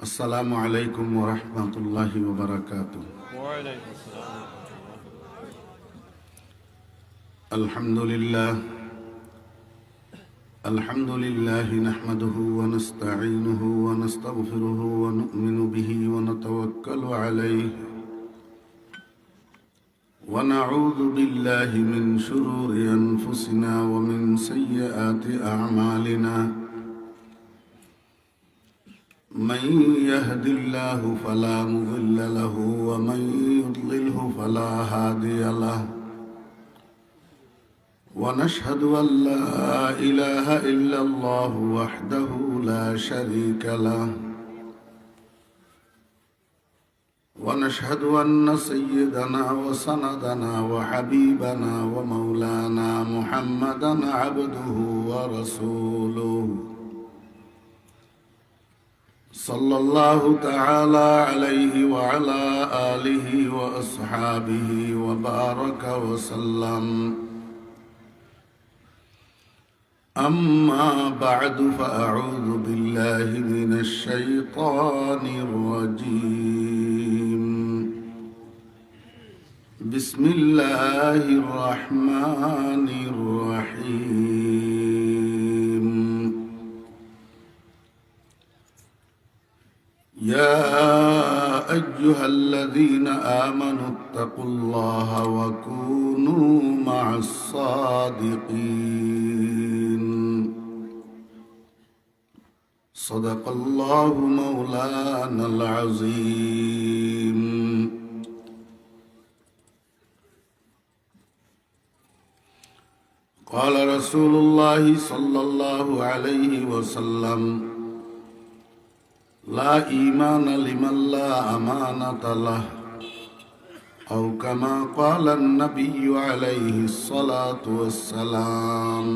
السلام عليكم ورحمة الله وبركاته. وعليكم السلام ورحمة الله. الحمد لله نحمده ونستعينه ونستغفره ونؤمن به ونتوكل عليه ونعوذ بالله من شرور أنفسنا ومن سيئات أعمالنا. من يهد الله فلا مضل له ومن يضلله فلا هادي له. ونشهد أن لا إله إلا الله وحده لا شريك له. ونشهد أن سيدنا وسندنا وحبيبنا ومولانا محمدا عبده ورسوله صلى الله تعالى عليه وعلى آله وأصحابه وبارك وسلم. أما بعد فأعوذ بالله من الشيطان الرجيم. بسم الله الرحمن الرحيم. يا أيها الذين آمنوا اتقوا الله وكونوا مع الصادقين. صدق الله مولانا العظيم. قال رسول الله صلى الله عليه وسلم: لا إيمان لمن لا أمانة له، أو كما قال النبي عليه الصلاة والسلام.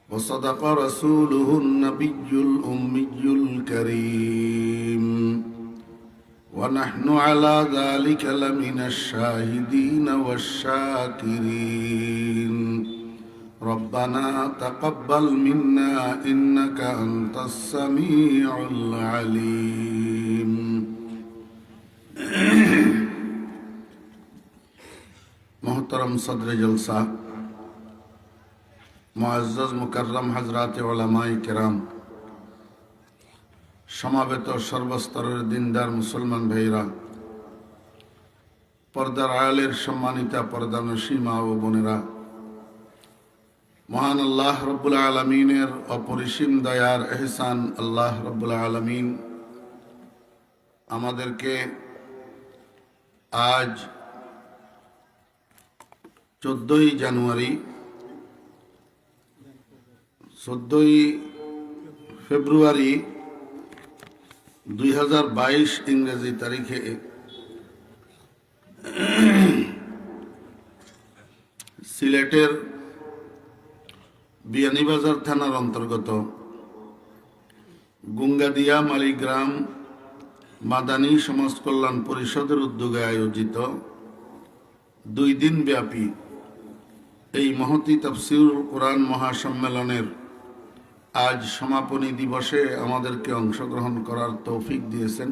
وصدق رسوله النبي الأمي الكريم، ونحن على ذلك لمن الشاهدين والشاكرين. ربنا تقبل منا إنك أنت السميع العليم. محترم صدر جلسہ، মুআজ্জাজ মুকাররম হযরত উলামায়ে কেরাম, সমাবেত সর্বস্তরের দিনদার মুসলমান ভাইরা, পর্দার আড়ালের সম্মানিতা পর্দানশী মা ও বোনেরা, মহান আল্লাহ রব্বুল আলামিনের অপরিসীম দয়ার এহসান আল্লাহ রব্বুল আলামিন আমাদেরকে আজ 14ই জানুয়ারি 14ই ফেব্রুয়ারি 2022 ইংরেজি তারিখে সিলেটের বিয়ানীবাজার থানার অন্তর্গত গুঙ্গাদিয়া মালিগ্রাম মাদানী সমাজ কল্যাণ পরিষদের উদ্যোগে আয়োজিত 2 দিন ব্যাপী এই মহতী তাফসীরুল কোরআন মহাসম্মেলনের আজ সমাপনী দিবসে আমাদেরকে অংশগ্রহণ করার তৌফিক দিয়েছেন।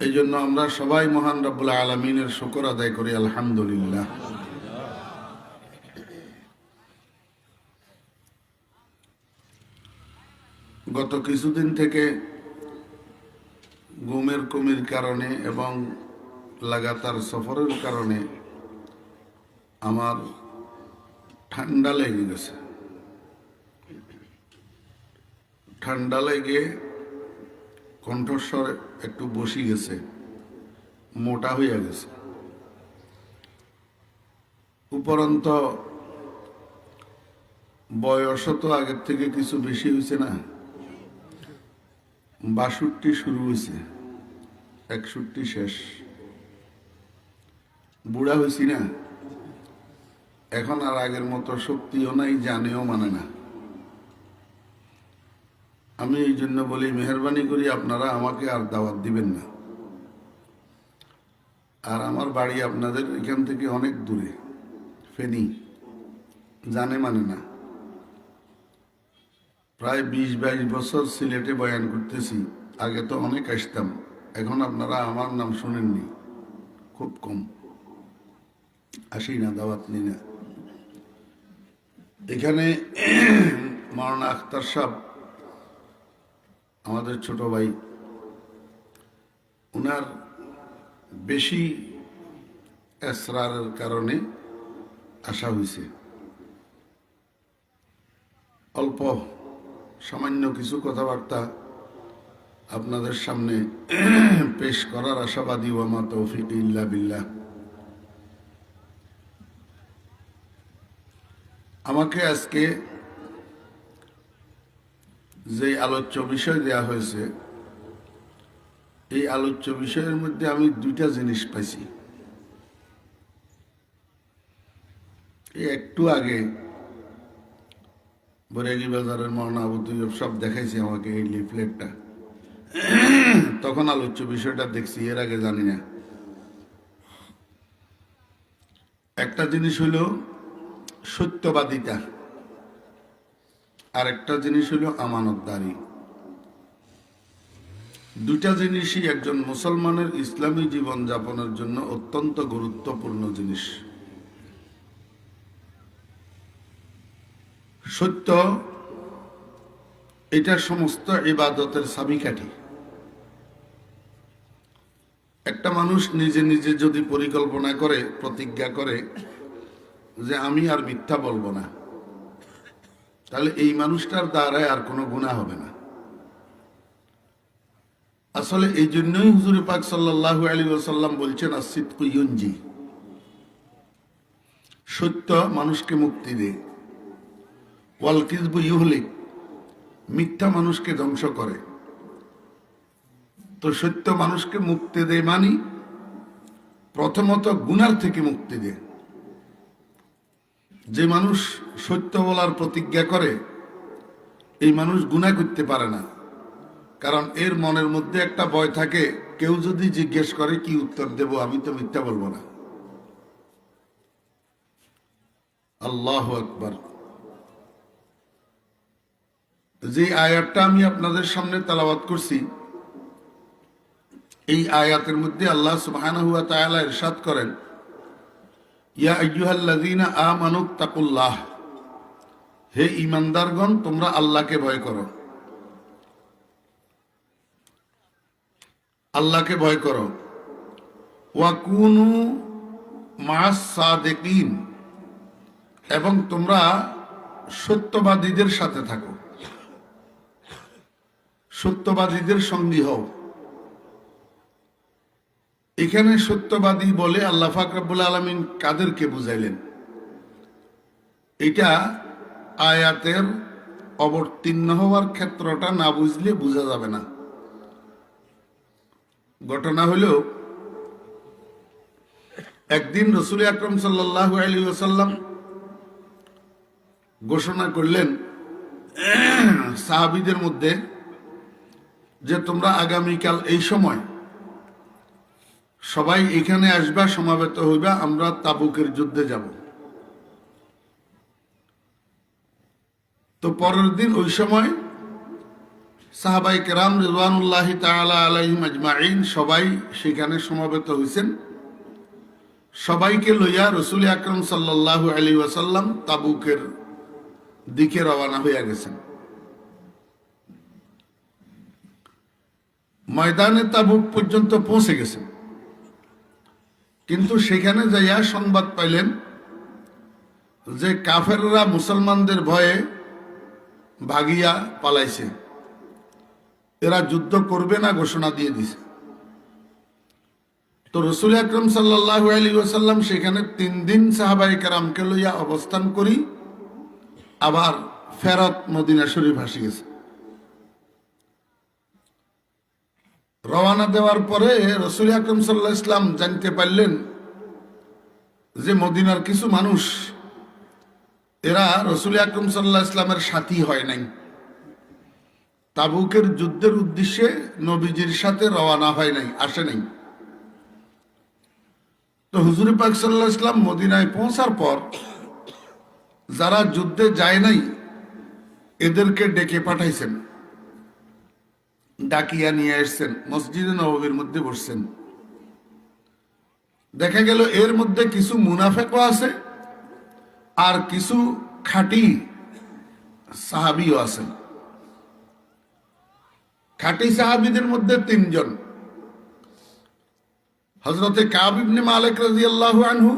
এই জন্য আমরা সবাই মহান রব্বুল আলামিনের শুকর আদায় করি, আলহামদুলিল্লাহ। গত কিছুদিন থেকে ঘুমের কমির কারণে এবং লাগাতার সফরের কারণে আমার ঠান্ডা লেগে গেছে। ঠান্ডা লেগে কণ্ঠস্বর একটু বসে গেছে, মোটা হয়ে গেছে। উপরন্ত বয়সও তো আগের থেকে কিছু বেশি হয়েছে না, 62 শুরু হয়েছে, 61 শেষ। বুড়া হয়েছি না, এখন আর আগের মতো শক্তিও নাই, জানেও মানে না। আমি এই জন্য বলি, মেহরবানি করি আপনারা আমাকে আর দাওয়াত দিবেন না। আর আমার বাড়ি আপনাদের এখান থেকে অনেক দূরে, ফেনী, জানে মানে না। প্রায় 20-22 বছর সিলেটে বয়ান করতেছি। আগে তো অনেক আসতাম, এখন আপনারা আমার নাম শুনেননি, খুব কম আসি না, দাওয়াত নি না। এখানে মাওলানা আখতার সাহেব আমাদের ছোট ভাই, ওনার বেশি এসরারের কারণে আসা হয়েছে। অল্প সামান্য কিছু কথাবার্তা আপনাদের সামনে পেশ করার আশাবাদী। ওয়ামা তৌফিক ইল্লা বিল্লাহ। আমাকে আজকে যে আলোচ্য বিষয় দেয়া হয়েছে, এই আলোচ্য বিষয়ের মধ্যে আমি দুইটা জিনিস পাইছি। এই একটু আগে বরেগি বাজারের মাওলানা আবু তৈয়ব সব দেখাইছে আমাকে এই লিফলেটটা, তখন আলোচ্য বিষয়টা দেখছি, এর আগে জানি না। একটা জিনিস হলো সত্যবাদিতা, আর একটা জিনিস হলো আমানতদারি। দুটা জিনিসই একজন মুসলমানের ইসলামী জীবন যাপনের জন্য অত্যন্ত গুরুত্বপূর্ণ জিনিস। সত্য এটা সমস্ত ইবাদতের চাবিকাঠি। একটা মানুষ নিজে নিজে যদি পরিকল্পনা করে, প্রতিজ্ঞা করে যে আমি আর মিথ্যা বলবো না, তাহলে এই মানুষটার দ্বারায় আর কোনো গুনাহ হবে না। আসলে এই জন্যই হুজুর পাক সাল্লাল্লাহু আলাইহি ওয়াসাল্লাম বলছেন, as-sidqu yunji, সত্য মানুষকে মুক্তি দেয়, ওয়াল কিযবু ইউহলিক, মিথ্যা মানুষকে ধ্বংস করে। তো সত্য মানুষকে মুক্তি দেয় মানে প্রথমত গুনার থেকে মুক্তি দেয়। যে মানুষ সত্য বলার প্রতিজ্ঞা করে, এই মানুষ গুনাহ করতে পারে না, কারণ এর মনের মধ্যে একটা ভয় থাকে, কেউ যদি জিজ্ঞেস করে কি উত্তর দেব, আমি তো মিথ্যা বলবো না। আল্লাহু আকবার। যে আয়াতটা আমি আপনাদের সামনে তেলাওয়াত করছি, এই আয়াতের মধ্যে আল্লাহ সুবহানাহু ওয়া তাআলা ইরশাদ করেন, ইয়া আইয়ুহাল্লাযীনা আমানুত্তাকুল্লাহ, হে ঈমানদারগণ তোমরা আল্লাহকে ভয় করো, আল্লাহকে ভয় করো। ওয়া কুনু মা'আস সাদিকিন, এবং তোমরা সত্যবাদীদের সাথে থাকো, সত্যবাদীদের সঙ্গী হও। এখানে সত্যবাদী বলে আল্লাহ পাক রব্বুল আলামিন কাদেরকে বুঝাইলেন, এটা আয়াতের অবতীর্ণ হওয়ার ক্ষেত্রটা না বুঝলে বোঝা যাবে না। ঘটনা হলো, একদিন রাসূল আকরাম সাল্লাল্লাহু আলাইহি ওয়াসাল্লাম ঘোষণা করলেন সাহাবীদের মধ্যে যে তোমরা আগামীকাল এই সময় সবাই এখানে আসবা, সমাবেত হইবা, আমরা তাবুকের যুদ্ধে যাব। তো পরের দিন ওই সময় সাহাবাই কেরাম রিদওয়ানুল্লাহি তাআলা আলাইহিম আজমাইন সবাই সেখানে সমাবেত হয়েছেন। সবাইকে লইয়া রাসূল আকরাম সাল্লাল্লাহু আলাইহি ওয়াসাল্লাম তাবুকের দিকে রওনা হইয়া গেছেন। ময়দানে তাবুক পর্যন্ত পৌঁছে গেছেন, কিন্তু সেখানে যাইয়া সংবাদ পাইলেন যে কাফেররা মুসলমানদের ভয়ে ভাগিয়া পালাইছে, এরা যুদ্ধ করবে না ঘোষণা দিয়ে দিছে। তো রাসূল আকরাম সাল্লাল্লাহু আলাইহি ওয়াসাল্লাম সেখানে 3 দিন সাহাবায়ে কেরামকে লইয়া অবস্থান করি আবার ফেরত মদিনা শরীফ আসি গেছে। রওনা দেওয়ার পরে রাসূল আকরাম সাল্লাল্লাহু আলাইহি ওয়াসাল্লাম জানতে পারলেন যে মদিনার কিছু মানুষ, এরা রাসূল আকরাম সাল্লাল্লাহু আলাইহি ওয়াসাল্লামের সাথী হয় নাই, তাবুকের যুদ্ধের উদ্দেশ্যে নবীজির সাথে রওনা হয় নাই, আসে নাই। তো হুজুর পাক সাল্লাল্লাহু আলাইহি ওয়াসাল্লাম মদিনায় পৌঁছার পর যারা যুদ্ধে যায় নাই এদেরকে ডেকে পাঠাইছেন, ডাকিয়া নিয়ে এসছেন, মসজিদে নববীর মধ্যে বসছেন। দেখা গেল এর মধ্যে কিছু মুনাফেকও আছে আর কিছু খাঁটি সাহাবিও আছেন। খাঁটি সাহাবিদের মধ্যে তিনজন, হযরতে কাব ইবনে মালিক রাদিয়াল্লাহু আনহু,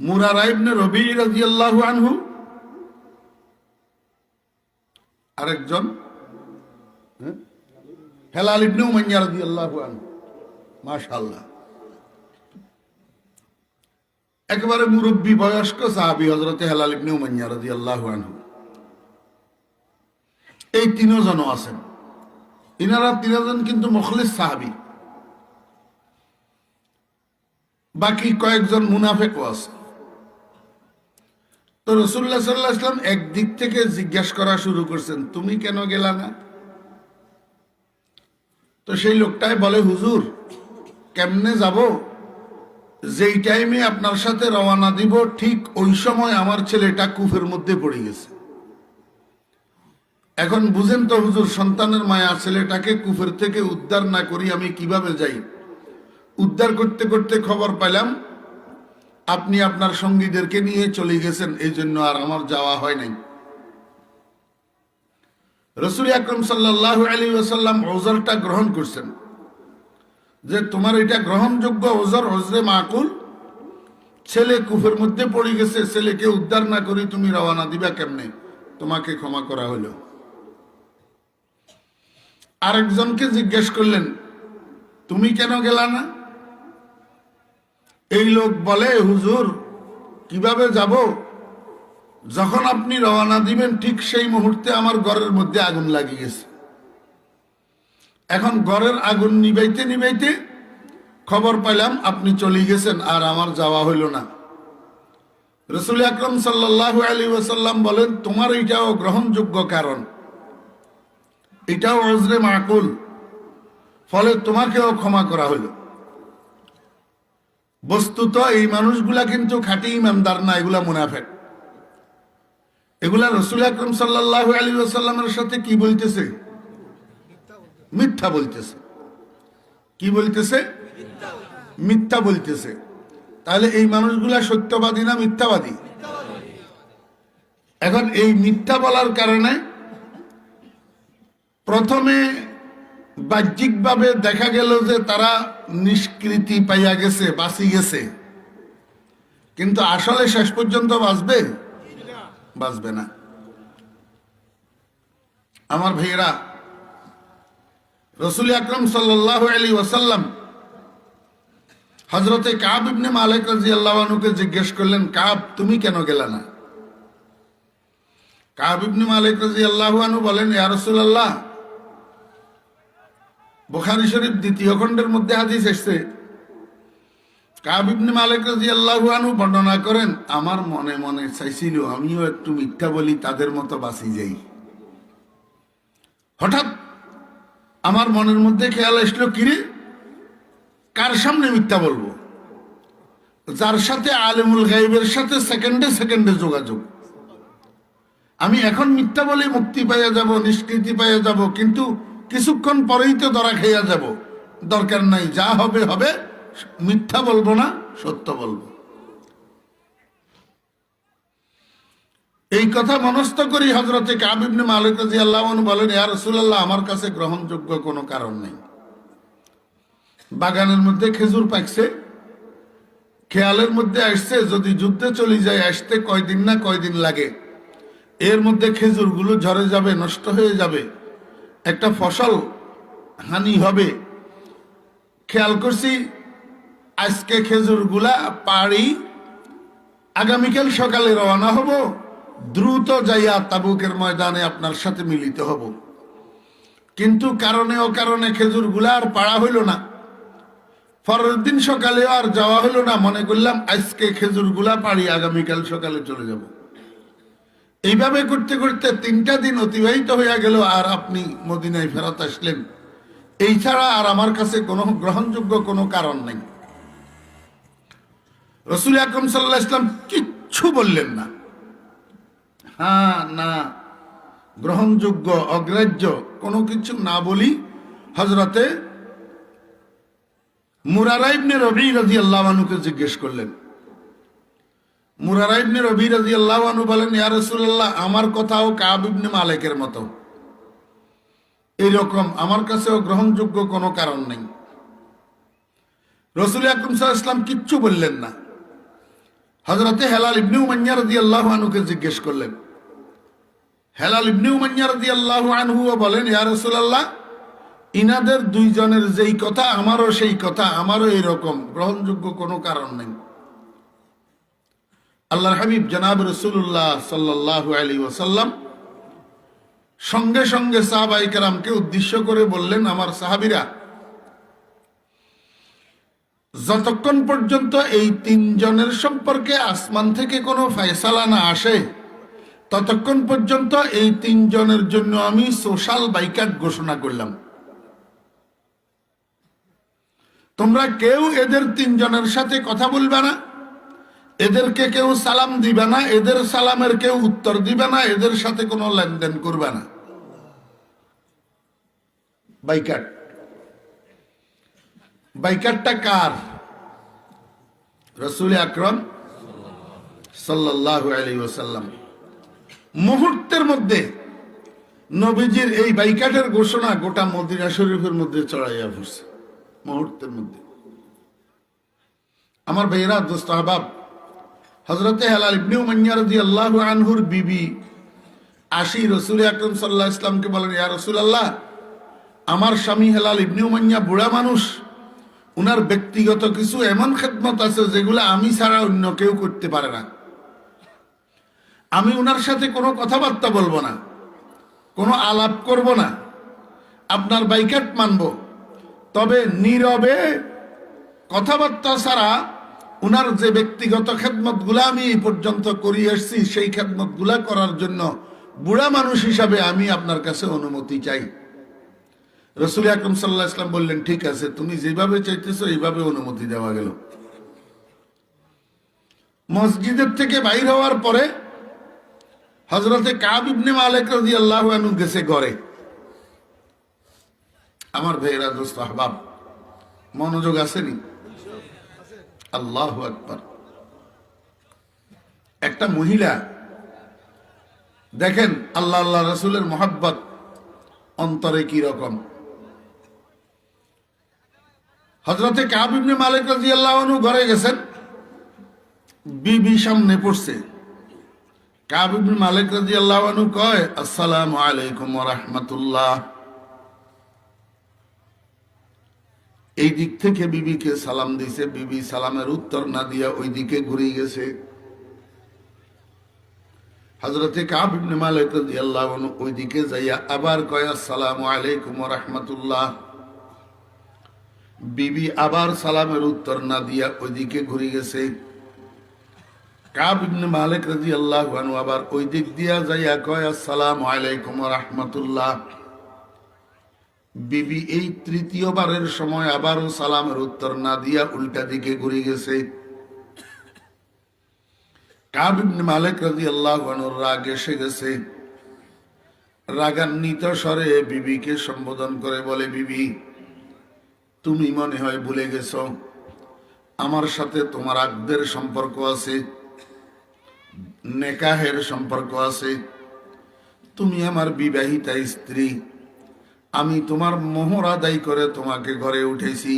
মুরারা ইবনে রবি রাদিয়াল্লাহু আনহু, আরেকজন হেলাল ইবনে উমাইয়া রাদিয়াল্লাহু আনহু। মাশাআল্লাহ, একেবারে মুরব্বী বয়স্ক সাহাবী হযরতে হেলাল ইবনে উমাইয়া রাদিয়াল্লাহু আনহু। এই তিনজনও আছেন। ইনারা তিনজন কিন্তু মুখলিস সাহাবী, বাকি কয়েকজন মুনাফিকও আছে। তো রাসূলুল্লাহ সাল্লাল্লাহু আলাইহি ওয়াসাল্লাম একদিক থেকে জিজ্ঞাসা করা শুরু করছেন, তুমি কেন গেলা না? তো সেই লোকটাই বলে, হুজুর কেমনে যাব? যেই টাইমে আপনার সাথে রওনা দিব ঠিক ওই সময় আমার ছেলেটা কূপের মধ্যে পড়ে গেছে। এখন বুঝেন তো হুজুর, সন্তানের মায়া, ছেলেটাকে কূপের থেকে উদ্ধার না করি আমি কিভাবে যাই? উদ্ধার করতে করতে খবর পেলাম আপনি আপনার সঙ্গীদেরকে নিয়ে চলে গেছেন, এই জন্য আর আমার যাওয়া হয় নাই। রাসূল আকরাম সাল্লাল্লাহু আলাইহি ওয়াসাল্লাম ওযরটা গ্রহণ করছেন যে তোমার এটা গ্রহণযোগ্য ওযর, ওযরে মাকুল। ছেলে কূপের মধ্যে পড়ে গেছে, ছেলেকে উদ্ধার না করি তুমি রওনা দিবা কেমনে? তোমাকে ক্ষমা করা হলো। আরেকজনকে জিজ্ঞেস করলেন, তুমি কেন গেলা না? এই লোক বলে, হুজুর কিভাবে যাব? যখন আপনি রওনা দিবেন ঠিক সেই মুহূর্তে আমার ঘরের মধ্যে আগুন লাগি গেছে। এখন ঘরের আগুন নিবাইতে নিবাইতে খবর পাইলাম আপনি চলে গেছেন, আর আমার যাওয়া হইল না। রাসূল আকরাম সাল্লাল্লাহু আলাইহি ওয়াসাল্লাম বলেন, তোমার এটাও গ্রহণযোগ্য কারণ, এটাও ওযরে মাকুল, ফলে তোমাকেও ক্ষমা করা হইল। বস্তুত এই মানুষগুলা কিন্তু খাঁটি ইমানদার না, এগুলা মুনাফিক। এগুলা রাসূল আকরাম সাল্লাল্লাহু আলাইহি ওয়াসাল্লামের সাথে কি বলতেছে? মিথ্যা বলতেছে। কি বলতেছে? মিথ্যা বলতেছে। তাহলে এই মানুষগুলা সত্যবাদী না মিথ্যাবাদী? এখন এই মিথ্যা বলার কারণে প্রথমে বাহ্যিকভাবে দেখা গেল যে তারা নিষ্কৃতি পাইয়া গেছে, বাঁচি গেছে, কিন্তু আসলে শেষ পর্যন্ত বাঁচবে? বাঁচবে না। আমার ভাইয়েরা, রাসূল আকরাম সাল্লাল্লাহু আলাইহি ওয়াসাল্লাম হযরতে কাব ইবনে মালিক রাদিয়াল্লাহু আনহুকে জিজ্ঞেস করলেন, কাব তুমি কেন গেলা না? কাব ইবনে মালিক রাদিয়াল্লাহু আনহু বলেন, ইয়া রাসূলুল্লাহ, বুখারী শরীফ 2য় খণ্ডের মধ্যে হাদিস এসেছে, কাব ইবনে মালিক রাদিয়াল্লাহু আনহু বর্ণনা করেন, আমার মনে মনে চাইছিল আমিও একটু মিথ্যা বলি, তাদের মতো বাঁচি যাই। হঠাৎ আমার মনের মধ্যে খেয়াল আসলো, কিরে কার সামনে মিথ্যা বলবো? যার সাথে আলেমুল গায়বের সাথে সেকেন্ডে সেকেন্ডে যোগাযোগ। আমি এখন মিথ্যা বলে মুক্তি পাইয়া যাব, নিষ্কৃতি পাইয়া যাব, কিন্তু কিছুক্ষণ পরেই তো ধরা খাইয়া যাব। দরকার নাই, যা হবে হবে, মিথ্যা বলবো না, সত্য বলবো। এই কথা মনস্থ করি হযরতে কাব ইবনে মালিক রাদিয়াল্লাহু আনহু বলেন, ইয়া রাসূলুল্লাহ, আমার কাছে গ্রহণযোগ্য কোনো কারণ নেই। বাগানের মধ্যে খেজুর পাকছে, খেয়ালের মধ্যে আসছে যদি যুদ্ধে চলে যায়, আসতে কয়দিন না কয়দিন লাগে, এর মধ্যে খেজুরগুলো ঝরে যাবে, নষ্ট হয়ে যাবে, একটা ফসল হানি হবে। খেয়াল করছি আজকে খেজুরগুলা পাড়ি, আগামীকাল সকালে রওনা হব, দ্রুত যাইয়া তাবুকের ময়দানে আপনার সাথে মিলিত হব। কিন্তু কারণে অকারণে খেজুরগুলা আর পাড়া হইল না, পরের দিন সকালে আর যাওয়া হলো না। মনে করলাম আজকে খেজুরগুলা পাড়ি, আগামীকাল সকালে চলে যাব। এইভাবে করতে করতে 3টা দিন অতিবাহিত হইয়া গেল, আর আপনি মদিনায় ফেরত আসলেন। এই ছাড়া আর আমার কাছে কোনো গ্রহণযোগ্য কোনো কারণ নেই। রাসূল আকরাম সাল্লাল্লাহু আলাইহি ওয়াসাল্লাম কিচ্ছু বললেন না। হ্যাঁ না গ্রহণযোগ্য অগ্রাহ্য কোনো কিছু না বলি হযরতে মুরারা ইবনে রবি রাদিয়াল্লাহু আনহুকে জিজ্ঞেস করলেন। মুরারা ইবনে রবি রাদিয়াল্লাহু আনহু বলেন, ইয়া রাসূলুল্লাহ, আমার কথাও কাব ইবনে মালিকের মতো, এইরকম আমার কাছেও গ্রহণযোগ্য কোনো কারণ নেই। রাসূল আকরাম সাল্লাল্লাহু আলাইহি ওয়াসাল্লাম কিচ্ছু বললেন না। হযরতে হেলাল ইবনে উমাইয়া রাদিয়াল্লাহু আনহুকে জিজ্ঞেস করলেন। হেলাল ইবনে উমাইয়া রাদিয়াল্লাহু আনহু বলেন, ইয়া রাসূলুল্লাহ, ইনাদের দুইজনের যেই কথা আমারও সেই কথা, আমারও এরকম গ্রহণযোগ্য কোনো কারণ নেই। আল্লাহর হাবিব জনাব রাসূলুল্লাহ সাল্লাল্লাহু আলাইহি ওয়াসাল্লাম সঙ্গে সঙ্গে সাহাবায়ে কেরামকে উদ্দেশ্য করে বললেন, আমার সাহাবীরা, যতক্ষণ পর্যন্ত এই তিনজনের সম্পর্কে আসমান থেকে কোনো ফয়সালা না আসে ততক্ষণ পর্যন্ত এই তিনজনের জন্য আমি সোশ্যাল বাইকাট ঘোষণা করলাম। তোমরা কেউ এদের তিনজনের সাথে কথা বলবে না, এদেরকে কেউ সালাম দিবে না, এদের সালামের কেউ উত্তর দিবে না, এদের সাথে কোনো লেনদেন করবে না। বাইকাট। বাইকাটটা কার? রাসূল আকরাম সাল্লাল্লাহু আলাইহি ওয়াসাল্লাম মুহূর্তের মধ্যে নবীজির এই বাইকাটের ঘোষণা গোটা মদিনা শরীফের মধ্যে ছড়াইয়া পড়ছে মুহূর্তের মধ্যে। আমার ভাইয়েরা, দোস্ত আহবাব, হযরতে হেলাল ইবনে উমাইয়া রাদিয়াল্লাহু আনহুর বিবি আসি রাসূল আকরাম সাল্লাল্লাহু আলাইহি ওয়াসাল্লামকে বলেন, ইয়া রাসূলুল্লাহ, আমার স্বামী হেলাল ইবনে উমাইয়া বুড়া মানুষ, উনার ব্যক্তিগত কিছু এমন খেদমত আছে যেগুলো আমি ছাড়া অন্য কেউ করতে পারে না। আমি উনার সাথে কোনো কথাবার্তা বলবো না, কোনো আলাপ করব না, আপনার বাইকাট মানব, তবে নীরবে কথাবার্তা ছাড়া উনার যে ব্যক্তিগত খেদমতগুলা আমি এই পর্যন্ত করিয়ে এসেছি সেই খেদমতগুলা করার জন্য বুড়া মানুষ হিসাবে আমি আপনার কাছে অনুমতি চাই। রাসূল আকরাম সাল্লাল্লাহু আলাইহি ওয়াসাল্লাম বললেন, ঠিক আছে, তুমি যেভাবে চাইতেছো এইভাবে অনুমতি দেওয়া গেল। মসজিদের থেকে বাইর হওয়ার পরে হযরতে কাব ইবনে মালিক রাদিয়াল্লাহু আনহু গেছে ঘরে। আমার ভাইয়েরা, দোস্ত আহবাব, মনোযোগ আসেনি? আল্লাহু আকবার। একটা মহিলা, দেখেন আল্লাহ আল্লাহ রাসূলের মহব্বত অন্তরে কি রকম। হযরতে কাব ইবনে মালিক রাদিয়াল্লাহু আনহু ঘরে গেছেন, বিবি সামনে পড়ছে। কাব ইবনে মালিক রাদিয়াল্লাহু আনহু কয়, আসসালামু আলাইকুম ওয়া রাহমাতুল্লাহ। এই দিক থেকে বিবিকে সালাম দিছে, বিবি সালামের উত্তর না দিয়া ওই দিকে ঘুরে গেছে। হযরতে কাব ইবনে মালিক রাদিয়াল্লাহু আনহু ওই দিকে যাইয়া আবার কয়, আসসালামু আলাইকুম ওয়া রাহমাতুল্লাহ। বিবি আবার সালামের উত্তর না দিয়া ওই দিকে ঘুরে গেছে। কাব ইবনে মালিক রাদিয়াল্লাহু আনহু আবার ওই দিক দিয়া যাইয়া কয়, আসসালামু আলাইকুম ওয়া রাহমাতুল্লাহ। বিবি এই তৃতীয়বারের সময় আবারও সালামের উত্তর না দিয়া উল্টা দিকে ঘুরে গেছে। কাব ইবনে মালিক রাদিয়াল্লাহু আনহুর রাগ এসে গেছে। রাগান্বিত স্বরে বিবিকে সম্বোধন করে বলে, বিবি, তুমি মনে হয় ভুলে গেছো আমার সাথে তোমার আকদের সম্পর্ক আছে, নেকাহের সম্পর্ক আছে। তুমি আমার বিবাহিতা স্ত্রী, আমি তোমার মোহর আদায় করে তোমাকে ঘরে উঠেছি।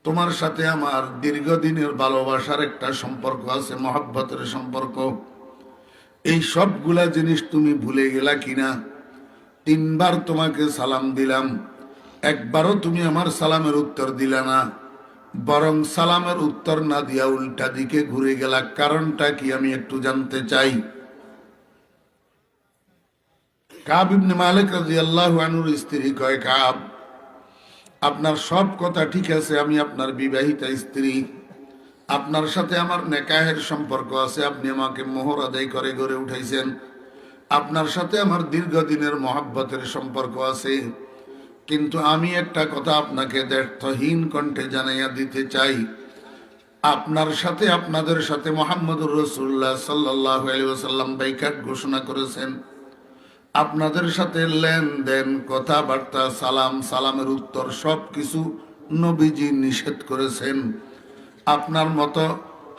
তোমার সাথে আমার দীর্ঘদিনের ভালোবাসার একটা সম্পর্ক আছে, মহব্বতের সম্পর্ক। এই সবগুলা জিনিস তুমি ভুলে গেলা কিনা? 3 বার তোমাকে সালাম দিলাম, একবারও তুমি আমার সালামের উত্তর দিলা না, বরং সালামের উত্তর না দিয়া উল্টা দিকে ঘুরে গেলা। কারণটা কি আমি একটু জানতে চাই। কাব ইবনে মালিক রাদিয়াল্লাহু আনহুর স্ত্রী কয়, কাব, আপনার সব কথা ঠিক আছে, আমি আপনার বিবাহিতা স্ত্রী, আপনার সাথে আমার নেকাহের সম্পর্ক আছে, আপনি আমাকে মোহর আদায় করে গড়ে উঠাইছেন, আপনার সাথে আমার দীর্ঘদিনের মহব্বতের সম্পর্ক আছে। কিন্তু আমি একটা কথা আপনাকে দ্ব্যর্থহীন কণ্ঠে জানাইয়া দিতে চাই, আপনার সাথে আপনাদের সাথে মুহাম্মদুর রাসূলুল্লাহ সাল্লাল্লাহু আলাইহি ওয়াসাল্লাম বাইকাট ঘোষণা করেছেন। আপনাদের সাথে লেনদেন, কথাবার্তা, সালাম, সালামের উত্তর সবকিছু নবীজি নিষেধ করেছেন। আপনার মতো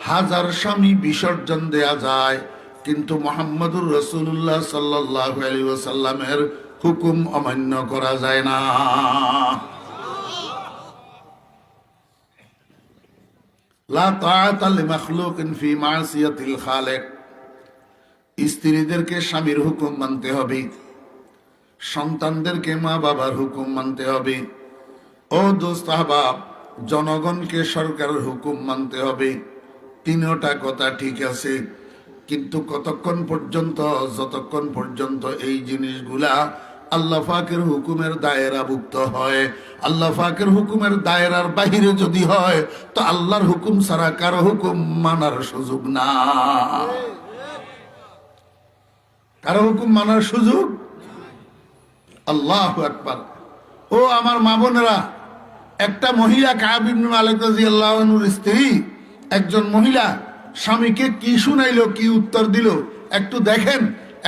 হাজার স্বামী বিসর্জন দেয়া যায়, কিন্তু মুহাম্মদুর রাসূলুল্লাহ সাল্লাল্লাহু আলাইহি ওয়াসাল্লামের হুকুম অমান্য করা যায় না। লা তাআতা লিমাখলুকিন ফি মাসিয়াতিল খালিক। স্ত্রীদেরকে স্বামীর হুকুম মানতে হবে, সন্তানদেরকে মা বাবার হুকুম মানতে হবে। ও দোস্ত আহবাব, জনগণকে সরকারের হুকুম মানতে হবে। তিনটা কথা ঠিক আছে, কিন্তু কতক্ষণ পর্যন্ত? যতক্ষণ পর্যন্ত এই জিনিসগুলা আল্লাহ পাকের হুকুমের দায়রাভুক্ত হয়। আল্লাহ পাকের হুকুমের দায়রার বাহিরে যদি হয়, তো আল্লাহর হুকুম ছাড়া কারো হুকুম মানার সুযোগ না। কারো হুকুম মানার সুযোগ। আল্লাহু আকবার। ও আমার মা বোনেরা, একটা মহিলা কাব ইবনে মালিক রাদিয়াল্লাহু আনহুর স্ত্রী, একজন মহিলা স্বামীকে কি শুনাইলো, কি উত্তর দিল, একটু দেখেন,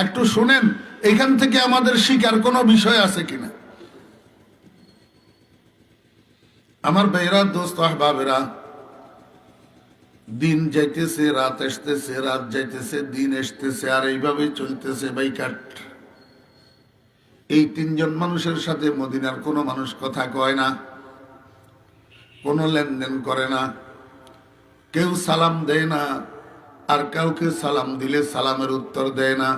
একটু শুনেন। এখান থেকে আমাদের শিকার কোনো বিষয় আছে কিনা। আমার ভাইরা, দোস্ত আহবাবেরা, দিন যাইতেছে, রাত আসতেছে, রাত যাইতেছে, দিন আসতেছে, আর এইভাবে চলতেছে বাইকাট। এই তিনজন মানুষের সাথে মদিনার কোনো মানুষ কথা কয় না, কোনো লেনদেন করে না, কেউ সালাম দেয় না, আর কাউকে সালাম দিলে সালামের উত্তর দেয় না।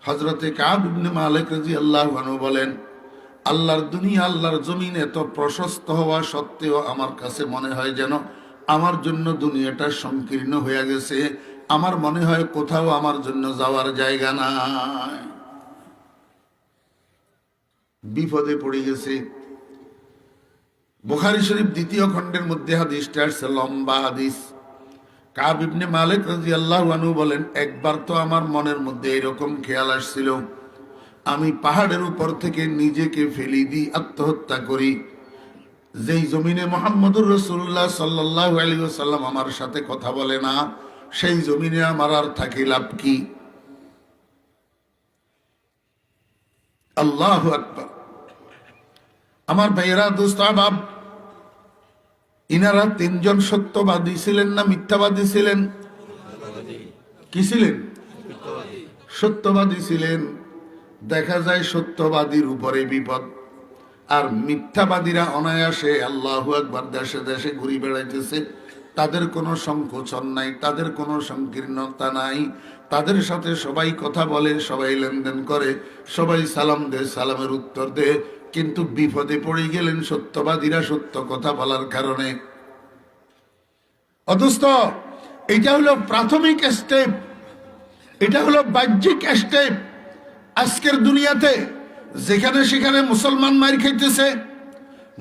হযরতে কাব ইবনে মালিক রাদিয়াল্লাহু আনহু বলেন, আল্লাহর দুনিয়া, আল্লাহর জমিন এত প্রশস্ত হওয়া সত্ত্বেও আমার কাছে মনে হয় যেন আমার জন্য দুনিয়াটা সংকীর্ণ হয়ে গেছে। আমার মনে হয় কোথাও আমার জন্য যাওয়ার জায়গা নাই। বিপদে পড়ে গেছে। বুখারী শরীফ দ্বিতীয় খণ্ডের মধ্যে হাদিসটা আসছে, লম্বা হাদিস। কাব ইবনে মালিক রাদিয়াল্লাহু আনহু বলেন, একবার তো আমার মনের মধ্যে এরকম খেয়াল আসছিল, আমি পাহাড়ের উপর থেকে নিজেকে ফেলি দিই, আত্মহত্যা করি। যেই জমিনে মুহাম্মদুর রাসূলুল্লাহ সাল্লাল্লাহু আলাইহি ওয়াসাল্লাম আমার সাথে কথা বলে না, সেই জমিনে আমার আর থাকি লাভ কি? আল্লাহু আকবার। আমার ভাইয়েরা, দোস্ত আহবাব, ইনারা তিনজন সত্যবাদী ছিলেন না মিথ্যাবাদী ছিলেন? কি ছিলেন? সত্যবাদী ছিলেন। দেখা যায় সত্যবাদীর উপরে বিপদ, আর মিথ্যাবাদীরা অনায়াসে আল্লাহু আকবার দেশে দেশে ঘুরে বেড়াইতেছে। তাদের কোনো সংকোচন নাই, তাদের কোনো সংকীর্ণতা নাই। তাদের সাথে সবাই কথা বলে, সবাই লেনদেন করে, সবাই সালাম দেয়, সালামের উত্তর দেয়। কিন্তু বিপদে পড়ে গেলেন সত্যবাদীরা সত্য কথা বলার কারণে। অথচ এটা হলো প্রাথমিক স্টেপ, এটা হলো বাহ্যিক স্টেপ। আজকের দুনিয়াতে যেখানে সেখানে মুসলমান মার খাইতেছে,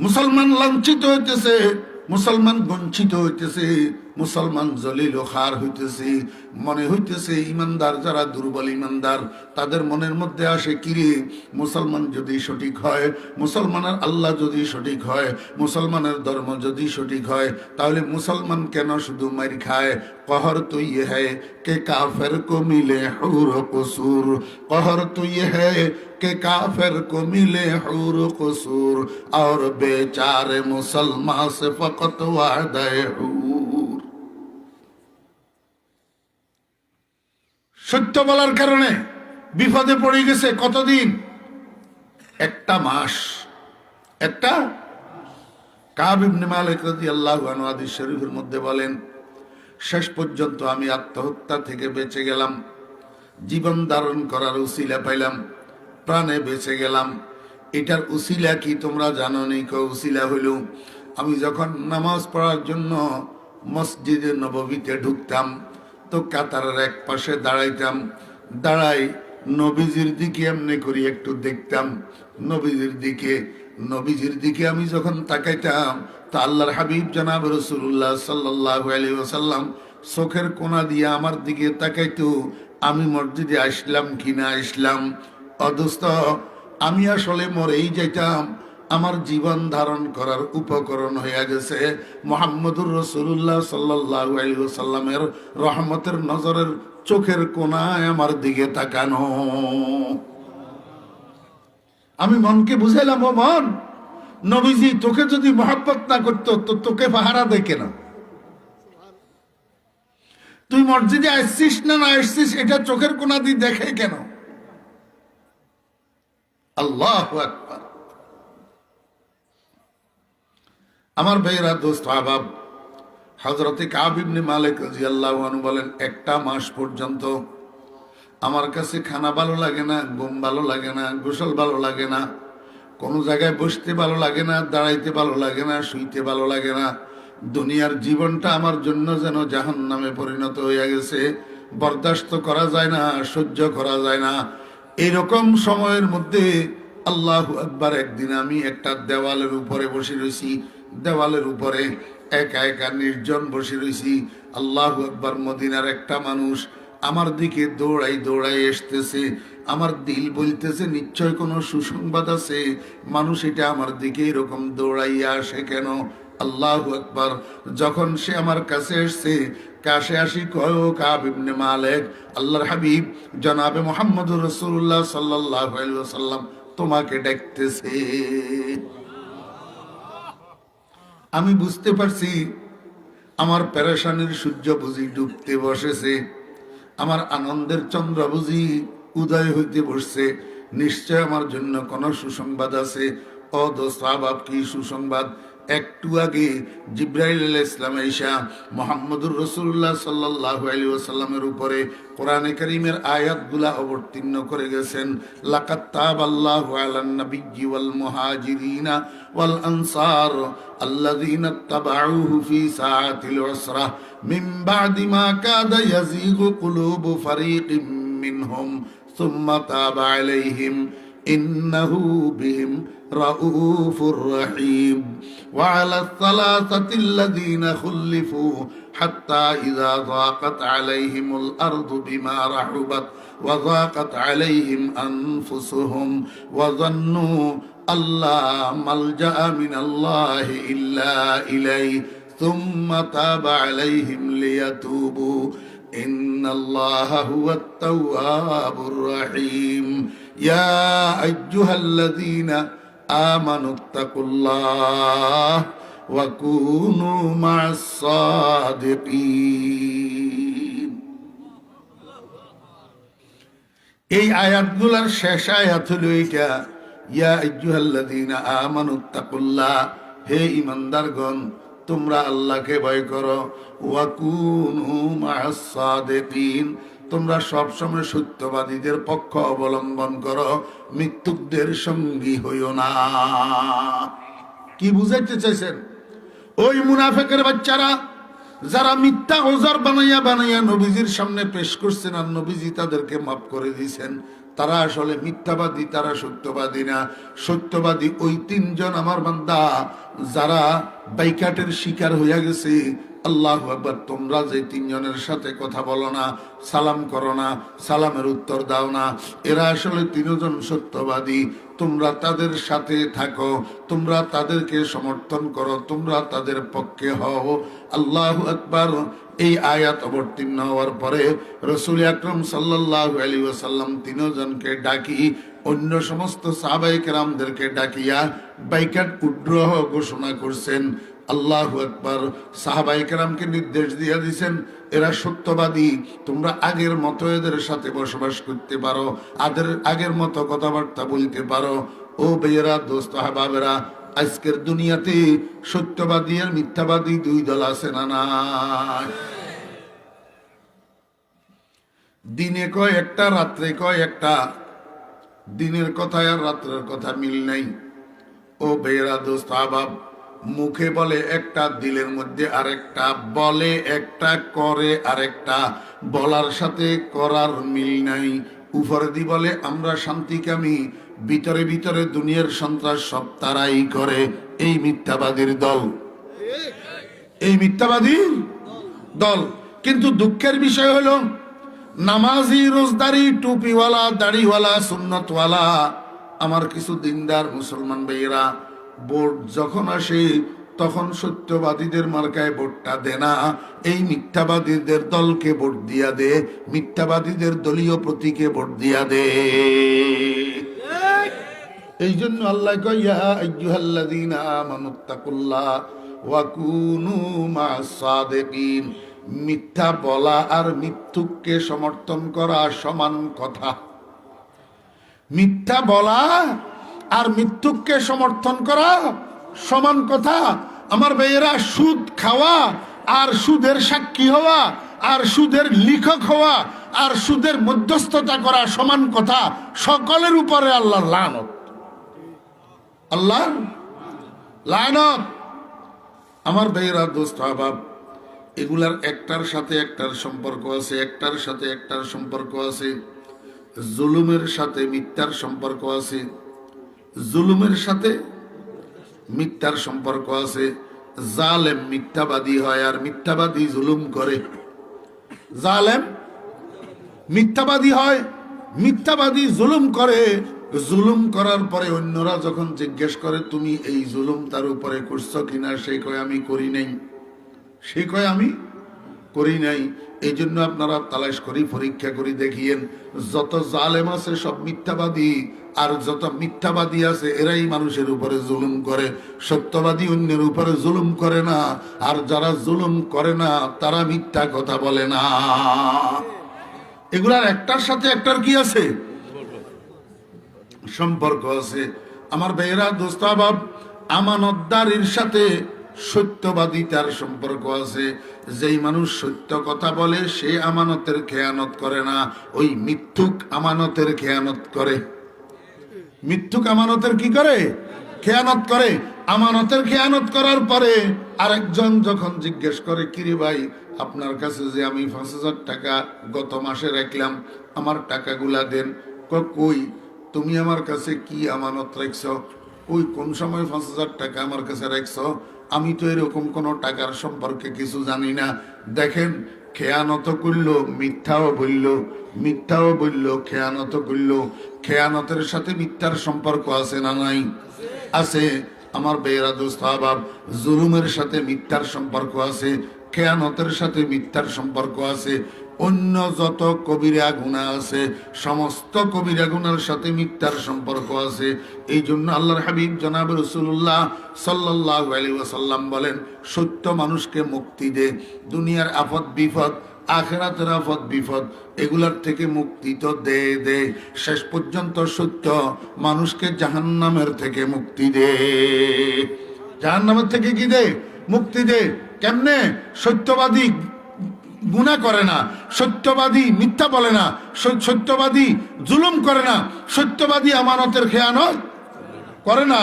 মুসলমান লাঞ্ছিত হইতেছে, মুসলমান বঞ্চিত হইতেছে, মুসলমান জলিল ও খার হইতেছে। মনে হইতেছে ইমানদার যারা দুর্বল ইমানদার, তাদের মনের মধ্যে আসে, কিরে, মুসলমান যদি সঠিক হয়, মুসলমানের আল্লাহ যদি সঠিক হয়, মুসলমানের ধর্ম যদি সঠিক হয়, তাহলে মুসলমান কেন শুধু মার খায়? कहर तो ये है कि काफिर को मिले हूर कसूर, कहर तो ये है कि काफिर को मिले हूर कसूर, और बेचारे मुसलमान से फकत वादे हूर। সত্য বলার কারণে বিপদে পড়ে গেছে। কতদিন? একটা মাস। একটা কাব ইবনে মালিক রাদিয়াল্লাহু আনহু হাদিস শরীফের মধ্যে বলেন, শেষ পর্যন্ত আমি আত্মহত্যা থেকে বেঁচে গেলাম, জীবন ধারণ করার উসিলা পাইলাম, প্রাণে বেঁচে গেলাম। এটার উসিলা কি তোমরা জানো নি? উসিলা হইল, আমি যখন নামাজ পড়ার জন্য মসজিদে নববীতে ঢুকতাম, তো কাতারের এক পাশে দাঁড়াইতাম, দাঁড়াই নবীজির দিকে এমনি করি একটু দেখতাম, নবীজির দিকে আমি যখন তাকাইতাম, তা আল্লাহর হাবিব জনাব রাসূলুল্লাহ সাল্লাল্লাহু আলাইহি ওয়াসাল্লাম চোখের কোনা দিয়ে আমার দিকে তাকাইতো, আমি মসজিদে আসলাম কি না আসলাম। অদোস্ত, আমি আসলে মরেই যাইতাম, আমার জীবন ধারণ করার উপকরণ হয়ে গেছে মুহাম্মদুর রাসূলুল্লাহ সাল্লাল্লাহু আলাইহি ওয়াসাল্লামের রহমতের নজরের চোখের কোণায় আমার দিকে তাকানো। আমি মনকে বুঝাইলাম, ও মন, নবীজি তোকে যদি মহব্বত না করতো তো তোকে পাহারা দেয় কেন? তুই মসজিদে আসছিস না না আসছিস এটা চোখের কোণা দিয়ে দেখে কেন? আল্লাহু আকবার। আমার ভাইরা, দোস্ত, আহবাব, হযরতে কাব ইবনে মালিক রাদিয়াল্লাহু আনহু বলেন, একটা মাস পর্যন্ত আমার কাছে খানা ভালো লাগে না, ঘুম ভালো লাগে না, গোসল ভালো লাগে না, কোনো জায়গায় বসতে ভালো লাগে না, দাঁড়াইতে ভালো লাগে না, শুইতে ভালো লাগে না। দুনিয়ার জীবনটা আমার জন্য যেন জাহান্নামে পরিণত হয়ে গেছে। বরদাস্ত করা যায় না, সহ্য করা যায় না। এরকম সময়ের মধ্যে আল্লাহু আকবার, একদিন আমি একটা দেওয়ালের উপরে বসে রয়েছি, দেওয়ালের উপরে একা একা নির্জন বসে রয়েছি। আল্লাহু আকবার, মদিনার একটা মানুষ আমার দিকে দৌড়াই দৌড়াই আসতেছে। আমার দিল বলতেছে নিশ্চয় কোনো সুসংবাদ আছে, মানুষ এটা আমার দিকে এরকম দৌড়াইয়া আসে কেন? আল্লাহু আকবার। যখন সে আমার কাছে এসছে, কাছে আসি কয়, ও কাব ইবনে মালিক, আল্লাহর হাবিব জনাবে মুহাম্মদুর রাসূলুল্লাহ সাল্লাল্লাহু আলাইহি ওয়াসাল্লাম তোমাকে ডাকতেছে। আমি বুঝতে পারছি আমার পেরেশানির সূর্য বুঝি ডুবতে বসেছে, আমার আনন্দের চন্দ্র বুঝি উদয় হইতে বসছে। নিশ্চয় আমার জন্য কোন সুসংবাদ আছে। ও দোস্ত আহবাব, কি সুসংবাদ? একটু আগে জিবরাইল আলাইহিস সালাম আয়েশা মুহাম্মদুর রাসূলুল্লাহ সাল্লাল্লাহু আলাইহি ওয়াসাল্লামের উপরে কোরআনে কারীমের আয়াতগুলা অবতীর্ণ করে গেছেন। লাকাত তাবাল্লাহু আলান নাবিয়্যি ওয়াল মুহাজিরিনা ওয়াল আনসার আল্লাযীনা তাবাউহু ফি সাআতিল উসরা মিন বা'দি মা কাদা ইয়াযীগু কুলুবু ফারীকিম মিনহুম সুম্মা তাবা আলাইহিম ইন্নাহু বিহিম রাউফুর রহিম ওয়া আলা সালাসাতিল্লাযীনা খুল্লিফু হাত্তা ইযা যাকাত আলাইহিমুল আরদু বিমা রাহুবাত ওয়া যাকাত আলাইহিম আনফুসুহুম ওয়া যান্নু আল্লা মালজা মিনাল্লাহি ইল্লা ইলাইহি সুম্মা তাবা আলাইহিম লিয়াতুবু ইন্নাল্লাহা হুয়াত তাওয়াবুর রহিম। ইয়া আইয়ুহাল্লাযীনা আমানুত্তাকুল্লাহ ওয়া কুনু মা'আস সাদিকিন। এই আয়াতগুলোর শেষ আয়াত হলো এইটা, ইয়া আইয়ুহাল্লাযীনা আমানুত্তাকুল্লাহ, হে ঈমানদারগণ তোমরা আল্লাহকে ভয় করো, ওয়া কুনু মা'আস সাদিকিন, তোমরা সবসময় সত্যবাদীদের পক্ষ অবলম্বন করো, মিথ্যুকদের সঙ্গী হইও না। কি বুঝাইতে চাইছেন? ওই মুনাফিকের বাচ্চারা যারা মিথ্যা ওজর বানাইয়া বানাইয়া নবীজির সামনে পেশ করছেন আর নবীজি তাদেরকে মাফ করে দিয়েছেন, তারা আসলে মিথ্যাবাদী, তারা সত্যবাদী না। সত্যবাদী ওই তিনজন আমার বান্দা যারা বাইকাটের শিকার হইয়া গেছে। আল্লাহু আকবার। তোমরা যে তিনজনের সাথে কথা বলো না, সালাম করো না, সালামের উত্তর দাও না, এরা আসলে তিনজন সত্যবাদী। তোমরা তাদের সাথে থাকো, তোমরা তাদেরকে সমর্থন করো, তোমরা তাদের পক্ষে হও। আল্লাহু আকবার। এই আয়াত অবতীর্ণ হওয়ার পরে রাসূল আকরাম সাল্লাল্লাহু আলাইহি ওয়াসাল্লাম তিনজনকে ডাকি অন্য সমস্ত সাহাবায়ে কেরামদেরকে ডাকিয়া বাইকাট উদ্রোহ ঘোষণা করছেন। আল্লাহু আকবার। সাহাবায়ে কেরামকে নির্দেশ দিয়ে দিয়েছেন, এরা সত্যবাদী, তোমরা আগের মতো এদের সাথে বসবাস করতে পারো, আগের মতো কথাবার্তা বলতে পারো। ও ভাইয়েরা, দোস্ত, আহবাবেরা, আজকের দুনিয়াতে সত্যবাদী আর মিথ্যাবাদী দুই দল আছে না নাই? দিনে কয় একটা, রাত্রে কয় একটা। দিনের কথা আর রাত্রের কথা মিল নাই। ও ভাইয়েরা, দোস্ত, আহবাব, মুখে বলে একটা, দিলের মধ্যে আরেকটা, বলে একটা, করে আরেকটা। বলার সাথে করার মিল নাই। উপরে দি বলে আমরা শান্তিকামী, ভিতরে ভিতরে দুনিয়ার সন্ত্রাস সব তারাই করে। এই মিথ্যাবাদীর দল, এই মিথ্যাবাদীর দল। কিন্তু দুঃখের বিষয় হলো নামাজি, রোজদারি, টুপিওয়ালা, দাড়িওয়ালা, সুন্নতওয়ালা আমার কিছু দিনদার মুসলমান ভাইয়েরা ভোট যখন আসে তখন সত্যবাদীদের মার্কায় ভোটটা দে না, এই মিথ্যাবাদীদের দলকে ভোট দিয়া দে, মিথ্যাবাদীদের দলীয় প্রতীকে ভোট দিয়া দে। এই জন্য আল্লাহ কয় ইয়া আইয়ুহাল্লাযীনা আমানুত্তাকুল্লাহ ওয়া কুনু মা'আস সাদিকিন। মিথ্যা বলা আর মিথ্যুককে সমর্থন করা সমান কথা। মিথ্যা বলা আর মিথ্যুককে সমর্থন করা সমান কথা। আমার ভাইয়েরা, সুদ খাওয়া আর সুদের সাক্ষী হওয়া আর সুদের লিখক হওয়া আর সুদের মধ্যস্থতা করা সমান কথা। সকলের উপরে আল্লাহর লানত, আল্লাহর লানত। আমার ভাইয়েরা, দোস্ত আহবাব, এগুলার একটার সাথে একটার সম্পর্ক আছে, একটার সাথে একটার সম্পর্ক আছে। জুলুমের সাথে মিথ্যার সম্পর্ক আছে, জুলুমের সাথে মিথ্যার সম্পর্ক আছে। জালেম মিথ্যাবাদী হয় আর মিথ্যাবাদী জুলুম করে। জালেম মিথ্যাবাদী হয়, মিথ্যাবাদী জুলুম করে। জুলুম করার পরে অন্যরা যখন জিজ্ঞেস করে তুমি এই জুলুম তার উপরে করছো কিনা, সে কয় আমি করি নাই, সে কয় আমি করি নাই। এই জন্য আপনারা তালাশ করি, পরীক্ষা করি, দেখিয়েন যত জালেম আছে সব মিথ্যাবাদী, আর যত মিথ্যাবাদী আছে এরাই মানুষের উপরে জুলুম করে। সত্যবাদী অন্যের উপরে জুলুম করে না, আর যারা জুলুম করে না তারা মিথ্যা কথা বলে না। এগুলার একটার সাথে একটার কি আছে? সম্পর্ক আছে। আমার ভাইয়েরা, দোস্ত আহবাব, আমানতদারির সাথে সত্যবাদিতার সম্পর্ক আছে। যেই মানুষ সত্য কথা বলে সে আমানতের খেয়ানত করে না, ওই মিথ্যুক আমানতের খেয়ানত করে। মিথ্যুক আমানতের কি করে? খেয়ানত করে। আমানতের খেয়ানত করার পরে আরেকজন যখন জিজ্ঞেস করে, কিরে ভাই, আপনার কাছে যে আমি ৫,০০০ টাকা গত মাসে রাখলাম, আমার টাকাগুলা দেন। কই, তুমি আমার কাছে কি আমানত রাখছ? ওই কোন সময় ৫,০০০ টাকা আমার কাছে রাখছ? আমি তো এরকম কোনো টাকার সম্পর্কে কিছু জানি না। দেখেন, খেয়ানত করল, মিথ্যাও বলল, মিথ্যাও বলল, খেয়ানত করল। খেয়ানতের সাথে মিথ্যার সম্পর্ক আছে না নাই? আছে। আমার বেয়েরা, দোস্ত আহবাব, জুলুমের সাথে মিথ্যার সম্পর্ক আছে, খেয়ানতের সাথে মিথ্যার সম্পর্ক আছে। অন্য যত কবিরা গুনাহ আছে সমস্ত কবিরা গুনার সাথে মিথ্যার সম্পর্ক আছে। এই জন্য আল্লাহর হাবিব জনাব রাসূলুল্লাহ সাল্লাল্লাহু আলাইহি ওয়াসাল্লাম বলেন, সত্য মানুষকে মুক্তি দে, দুনিয়ার আফত বিপদ, আখিরাতের আফত বিপদ, এগুলার থেকে মুক্তি তো দে দে, শেষ পর্যন্ত সত্য মানুষকে জাহান্নামের থেকে মুক্তি দে। জাহান্নামের থেকে কি দে? মুক্তি দে। কেমনে? সত্যবাদী গুনাহ করে না, সত্যবাদী মিথ্যা বলে না, সত্যবাদী জুলুম করে না, সত্যবাদী আমানতের খেয়ানত করে না।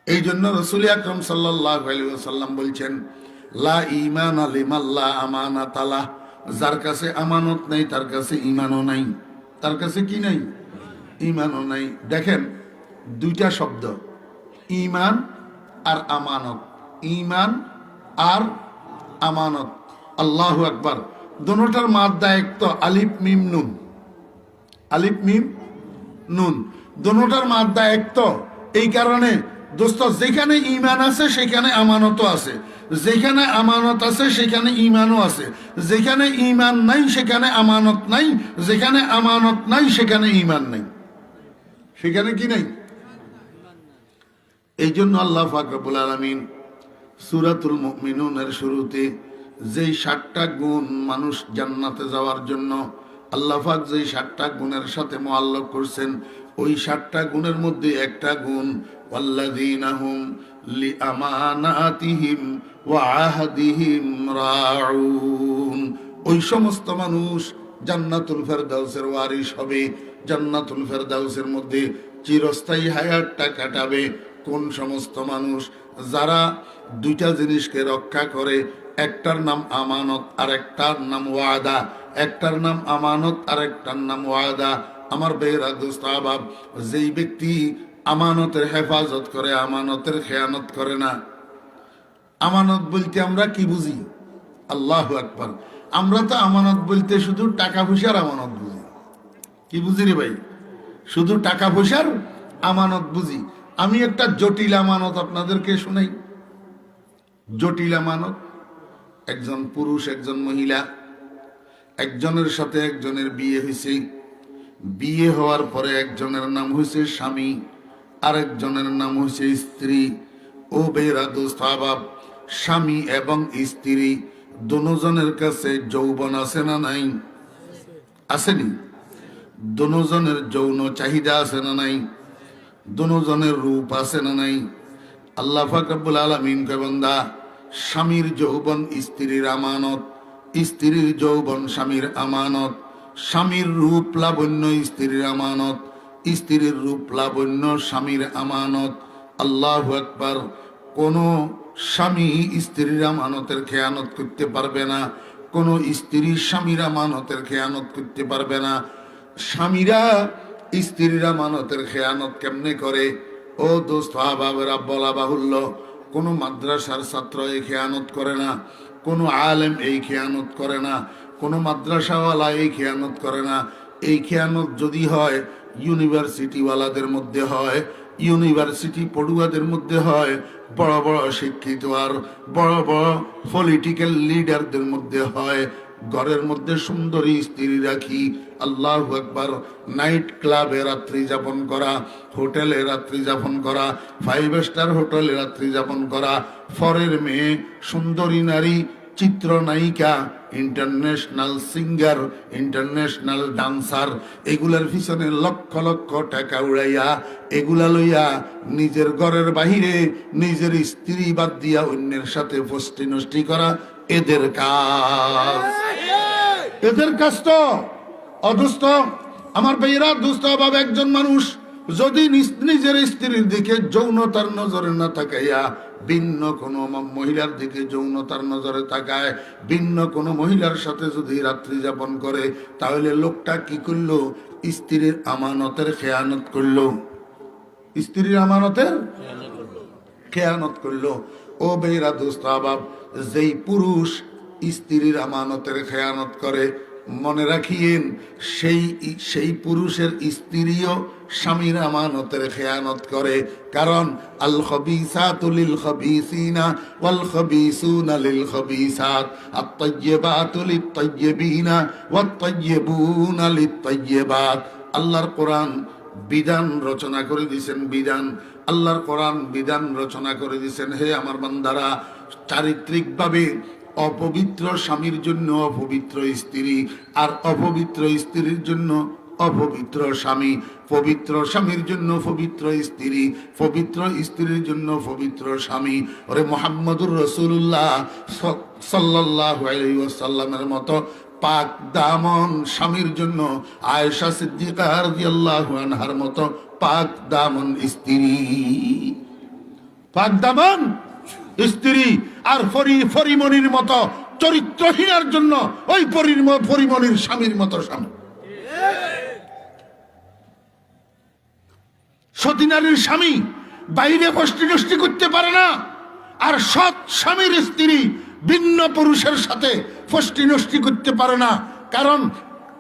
এই জন্য রাসূল আকরাম সাল্লাল্লাহু আলাইহি ওয়াসাল্লাম বলছেন, লা ঈমান লিমান লা আমানাত লাহ। যার কাছে আমানত নাই তার কাছে ঈমানও নাই। তার কাছে কি নাই? ঈমানও নাই। দেখেন, দুইটা শব্দ, ঈমান আর আমানত। ঈমান আর আমানত। আল্লাহু আকবার। দোনোটার মাদ্দা এক তো, আলিফ মিম নুন। আলিফ মিম নুন, দোনোটার মাদ্দা এক তো। এই কারণে দোস্ত, যেখানে ঈমান আছে সেখানে আমানতও আছে, যেখানে আমানত আছে সেখানে ঈমানও আছে, যেখানে ঈমান নাই সেখানে আমানত নাই, যেখানে আমানত নাই সেখানে ঈমান নাই। সেখানে কি নাই? এই জন্য আল্লাহ পাক রব্বুল আলামিন সূরাতুল মুমিনুনের শুরুতে যেই ৭টা গুণ মানুষ জান্নাতে যাওয়ার জন্য আল্লাহ পাক যেই ৭টা গুণের সাথে মুআল্লাক করছেন, ওই ৭টা গুণের মধ্যে একটা গুণ, ওয়াল্লাযীনা হুম লিআমানাতিহিম ওয়া আহদিহিম রাউন। ওই সমস্ত মানুষ জান্নাতুল ফেরদাউসের ওয়ারিশ হবে, জান্নাতুল ফেরদাউসের মধ্যে চিরস্থায়ী হায়াতটা কাটাবে। কোন সমস্ত মানুষ? যারা দুইটা জিনিসকে রক্ষা করে, একটার নাম আমানত আর একটার নাম ওয়াদা। একটার নাম আমানত আর একটার নাম ওয়াদা। আমার বেয়েরা, দোস্ত আহবাব, যেই ব্যক্তি আমানতের হেফাজত করে, আমানতের খেয়ানত করে না। আমানত বলতে আমরা কি বুঝি? আল্লাহু আকবার। আমরা তো আমানত বলতে শুধু টাকা পয়সার আমানত বুঝি। কি বুঝি রে ভাই? শুধু টাকা পয়সার আমানত বুঝি। আমি একটা জটিল আমানত আপনাদেরকে শোনাই। জটিল আমানত, একজন পুরুষ একজন মহিলা, একজনের সাথে একজনের বিয়ে হয়েছে। বিয়ে হওয়ার পরে একজনের নাম হয়েছে স্বামী, আরেকজনের নাম হয়েছে স্ত্রী। ও বেরা দোস্ত আবাব, স্বামী এবং স্ত্রী দুজনের কাছে যৌবন আছে না নাই? আসেনি? দুজনের যৌন চাহিদা আছে না নাই? দুজনের রূপ আছে না নাই? আল্লাহ পাক রব্বুল আলামিন কয়, বান্দা, স্বামীর যৌবন স্ত্রীর আমানত, স্ত্রীর যৌবন স্বামীর আমানত, স্বামীর রূপ লাবণ্য স্ত্রীর আমানত, স্ত্রীর রূপ লাবণ্য স্বামীর আমানত। আল্লাহু আকবার। কোন স্বামী স্ত্রীর আমানতের খেয়ানত করতে পারবে না, কোন স্ত্রী স্বামীর আমানতের খেয়ানত করতে পারবে না। স্বামীরা স্ত্রীর আমানতের খেয়ানত কেমনে করে? ও দোস্ত আহবাবেরা, বলা বাহুল্য, কোনো মাদ্রাসার ছাত্র এই খেয়ানত করে না, কোনো আলেম এই খেয়ানত করে না, কোনো মাদ্রাসাওয়ালা এই খেয়ানত করে না। এই খেয়ানত যদি হয় ইউনিভার্সিটিওয়ালাদের মধ্যে হয়, ইউনিভার্সিটি পড়ুয়াদের মধ্যে হয়, বড় বড় শিক্ষিত আর বড় বড় পলিটিক্যাল লিডারদের মধ্যে হয়। ঘরের মধ্যে সুন্দরী স্ত্রী রাখি, আল্লাহু আকবার, নাইট ক্লাবে রাত্রি যাপন করা, হোটেলে রাত্রি যাপন করা, 5 স্টার হোটেলে রাত্রি যাপন করা, ফরের মেয়ে, সুন্দরী নারী, চিত্রনায়িকা, ইন্টারন্যাশনাল সিঙ্গার, ইন্টারন্যাশনাল ডান্সার, এগুলার পিছনে লক্ষ লক্ষ টাকা উড়াইয়া এগুলা লইয়া নিজের ঘরের বাহিরে নিজের স্ত্রী বাদ দিয়া অন্যের সাথে ফষ্টি নষ্টি করা এদের কাজ। এদের কাজ তো অদুস্থ আমার ভাইয়েরা, দুস্থ ভাবে একজন মানুষ যদি নিজের স্ত্রীর দিকে যৌনতার নজরে না তাকাইয়া ভিন্ন কোনো মহিলার দিকে যৌনতার নজরে তাকায়, ভিন্ন কোনো মহিলার সাথে যদি রাত্রি যাপন করে, তাহলে লোকটা কি করলো? স্ত্রীর আমানতের খেয়ানত করলো। স্ত্রীর আমানতের খেয়ানত করলো। ও বেরা দোস্ত আবাব, যেই পুরুষ স্ত্রীর আমানতের খেয়ানত করে, মনে রাখিয়েন সেই পুরুষের স্ত্রীও স্বামীর আমানতের খেয়ানত করে। কারণ আল খবিসাতু লিল খবিসিনা ওয়াল খবিসুনা লিল খবিসাত, আত তাইয়্যিবাতু লিত তাইয়্যিবিনা ওয়াত তাইয়্যিবুনা লিত তাইয়্যিবাত। আল্লাহর কোরআন বিধান রচনা করে দিয়েছেন, বিধান, আল্লাহর কোরআন বিধান রচনা করে দিয়েছেন। হে আমার বান্দারা, চারিত্রিকভাবে অপবিত্র স্বামীর জন্য অপবিত্র স্ত্রী, আর অপবিত্র স্ত্রীর জন্য অপবিত্র স্বামী, পবিত্র স্বামীর জন্য পবিত্র স্ত্রী, পবিত্র স্ত্রীর জন্য পবিত্র স্বামী। ওরে মুহাম্মদুর রাসূলুল্লাহ সাল্লাল্লাহু আলাইহি ওয়াসাল্লামের মতো পাক দামন স্বামীর জন্য আয়েশা সিদ্দিকা রাদিয়াল্লাহু আনহার মতো পাক দামন স্ত্রী, পাক দামন স্ত্রী, আর পরিমণির মতো চরিত্রহীনার জন্য ওই পরিমণির স্বামীর মতো স্বামী। সতী নারীর স্বামী বাইরে ফষ্টি নষ্টি করতে পারে না, আর সৎ স্বামীর স্ত্রী ভিন্ন পুরুষের সাথে ফষ্টি নষ্টি করতে পারে না। কারণ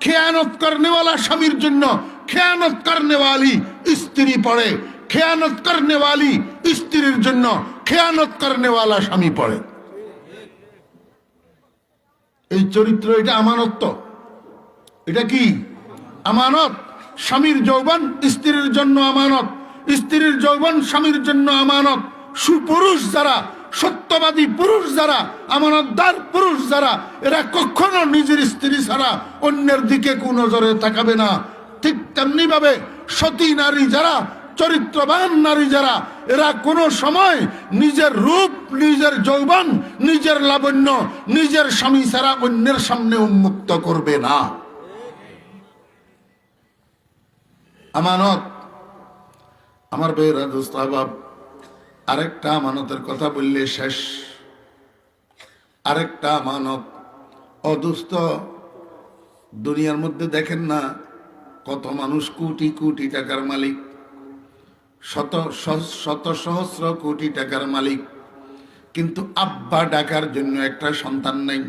খেয়ানত করনেওয়ালা স্বামীর জন্য খেয়ানত করনেওয়ালি স্ত্রী পড়ে, খেয়ানত করনেওয়ালি স্ত্রীর জন্য খেয়ানত করনেওয়ালা স্বামী পড়ে। এই চরিত্র, এটা আমানত। তো এটা কি আমানত? স্বামীর যৌবন স্ত্রীর জন্য আমানত, স্ত্রীর যৌবন স্বামীর জন্য আমানত। সুপুরুষ যারা, সত্যবাদী পুরুষ যারা, আমানতদার পুরুষ যারা, এরা কখনো নিজের স্ত্রী ছাড়া অন্যের দিকে কোন নজরে তাকাবে না। ঠিক তেমনি ভাবে সতী নারী যারা, চরিত্রবান নারী যারা, এরা কোন সময় নিজের রূপ, নিজের যৌবন, নিজের লাবণ্য নিজের স্বামী ছাড়া অন্যের সামনে উন্মুক্ত করবে না। আমানত। আমার ভাইয়েরা, দোস্ত আহবাব, আরেকটা আমানতের কথা বললে শেষ। আরেকটা আমানত, অদোস্ত, দুনিয়ার মধ্যে দেখেন না কত মানুষ কোটি কোটি টাকার মালিক, শত সহস্র কোটি টাকার মালিক, কিন্তু আব্বা ডাকার জন্য একটা সন্তান নাই।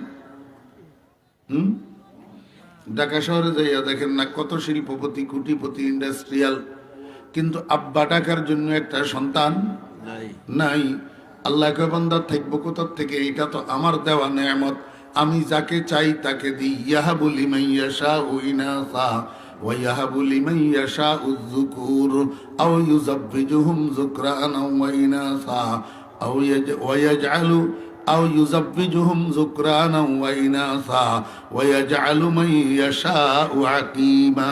ঢাকা শহরে যাইয়া দেখেন না কত শিল্পপতি, কোটিপতি, ইন্ডাস্ট্রিয়াল, কিন্তু আব্বা ডাকার জন্য একটা সন্তান নাই নাই। আল্লাহ কয় বান্দা থাকবো কোথার থেকে? এটা তো আমার দেওয়া নেয়ামত, আমি যাকে চাই তাকে দিই। ইয়াহাবু লিমান ইয়াশাউ ইনাসা ওয়া ইয়াহাবু লিমান ইয়াশাউ যুকুর আও ইউযাব্বিজুহুম যুকরানা ওয়া ইনাসা ওয়া ইয়াজআলু আও ইউযাব্বিজুহুম যুকরানা ওয়া ইনাসা ওয়া ইয়াজআলু মান ইয়াশাউ আকীমা।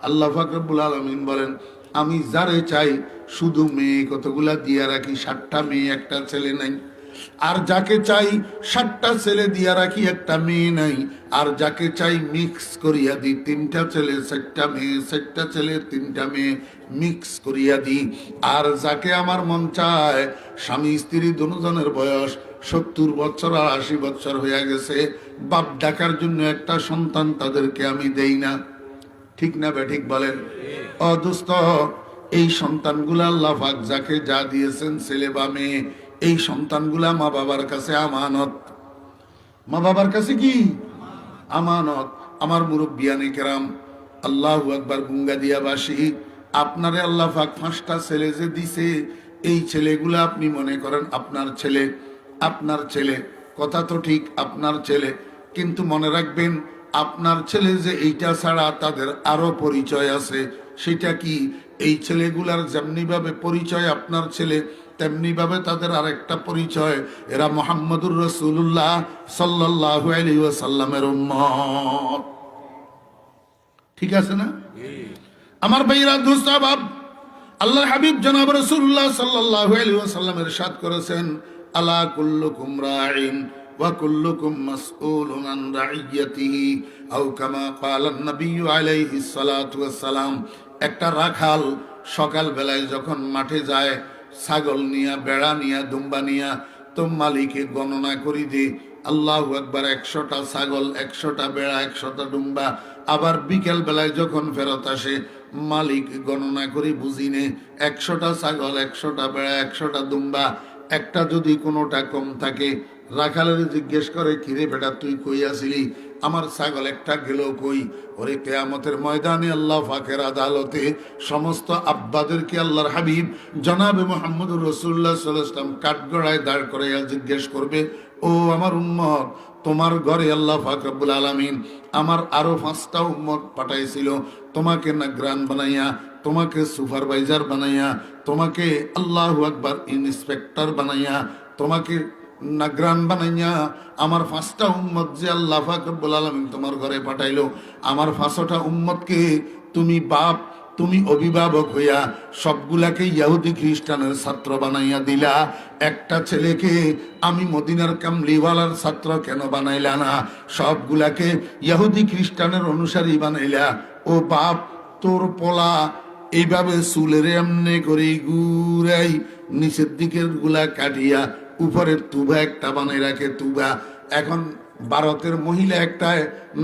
আল্লাহ পাক রব্বুল আলামিন বলেন, আমি যারে চাই শুধু মেয়ে কতগুলা দিয়া রাখি, 7টা মেয়ে একটা ছেলে নাই। আর যাকে চাই 7টা ছেলে দিয়া রাখি, একটা মেয়ে নাই। আর যাকে চাই মিক্স করিয়া দিই, 3টা ছেলে 4টা মেয়ে, 4টা ছেলে 3টা মেয়ে মিক্স করিয়া দিই। আর যাকে আমার মন চায়, স্বামী স্ত্রী দুজনের বয়স 70 বছর আর 80 বছর হয়ে গেছে, বাপ ডাকার জন্য একটা সন্তান তাদেরকে আমি দেই না। ঠিক না ঠিক বলেন? ও দোস্ত, এই সন্তানগুলা আল্লাহ পাক যাকে যা দিয়েছেন, ছেলে বা মেয়ে, এই সন্তানগুলা মা বাবার কাছে আমানত। মা বাবার কাছে কি আমানত? আমার মুরব্বিয়ানে কেরাম, আল্লাহু আকবার, গুঙ্গা দিয়াবাসী, আপনারে আল্লাহ পাক 5টা ছেলে যে দিছে, এই ছেলেগুলা আপনি মনে করেন আপনার ছেলে। আপনার ছেলে, কথা তো ঠিক, আপনার ছেলে, কিন্তু মনে রাখবেন আপনার ছেলে যে এইটা ছাড়া তাদের আরো পরিচয় আছে। সেটা কি? এই ছেলেগুলার যেমনি ভাবে পরিচয় আপনার ছেলে, তেমনি ভাবে তাদের আরেকটা পরিচয়, এরা মুহাম্মদুর রাসূলুল্লাহ সাল্লাল্লাহু আলাইহি ওয়াসাল্লামের উম্মত। ঠিক আছে না আমার ভাইরা? দোস্ত বাপ, আল্লাহর হাবিব জনাব রাসূলুল্লাহ সাল্লাল্লাহু আলাইহি ওয়াসাল্লাম ইরশাদ করেছেন, আলা কুল্লুকুম রাঈন ওয়া কুল্লুকুম মাসউলুন আন রাইয়াতিহি আও কামা ক্বালা নবী আলাইহিস সালাতু ওয়াস সালাম। একটা রাখাল সকাল বেলায় যখন মাঠে যায়, ছাগল নিয়া, বেড়া নিয়া, দুম্বা নিয়া, তো মালিকে গণনা করি দে, আল্লাহু আকবার, 100টা ছাগল, 100টা বেড়া, 100টা দুম্বা। আবার বিকেল বেলায় যখন ফেরত আসে, মালিক গণনা করি বুঝিনে, 100টা ছাগল, 100টা বেড়া, 100টা দুম্বা, একটা যদি কোনোটা কম থাকে, রাখালের জিজ্ঞেস করে, কিরে বেটা তুই কই আসিলি? আমার ছাগল একটা গেল কই? ওরে কিয়ামতের ময়দানে আল্লাহ পাকের আদালতে সমস্ত আব্বাদেরকে আল্লাহর হাবিব জনাবে মুহাম্মদুর রাসূলুল্লাহ সাল্লাল্লাহু আলাইহি ওয়াসাল্লাম কাঠগড়ায় দাঁড় করাইয়া জিজ্ঞেস করবে, ও আমার উম্মত, তোমার ঘরে আল্লাহ পাক রব্বুল আলামিন আমার আরো 5টা উম্মত পাঠাইছিল, তোমাকে নাগরান বানাইয়া, তোমাকে সুপারভাইজার বানাইয়া, তোমাকে আল্লাহু আকবার ইন্সপেক্টর বানাইয়া, তোমাকে নাগরান বানাইয়া, আমার 5টা উম্মত যে আল্লাহ পাক রব্বুল আলামিন তোমার ঘরে পাঠাইলো, আমার 5টা উম্মতকে তুমি বাপ, তুমি অভিভাবক হইয়া সবগুলাকে ইহুদি খ্রিস্টানের ছাত্র বানাইয়া দিলা, একটা ছেলেকে আমি মদিনার কামলিওয়ালার ছাত্র কেন বানাইলা না? সবগুলাকে ইহুদি খ্রিস্টানের অনুসারী বানাইলা। ও বাপ, তোর পোলা এইভাবে চুলের এমনি করে ঘুরাই, নিচের দিকের গুলা কাটিয়া উপরের তুবা একটা বানাই রাখে, তুবা। এখন ভারতের মহিলা একটা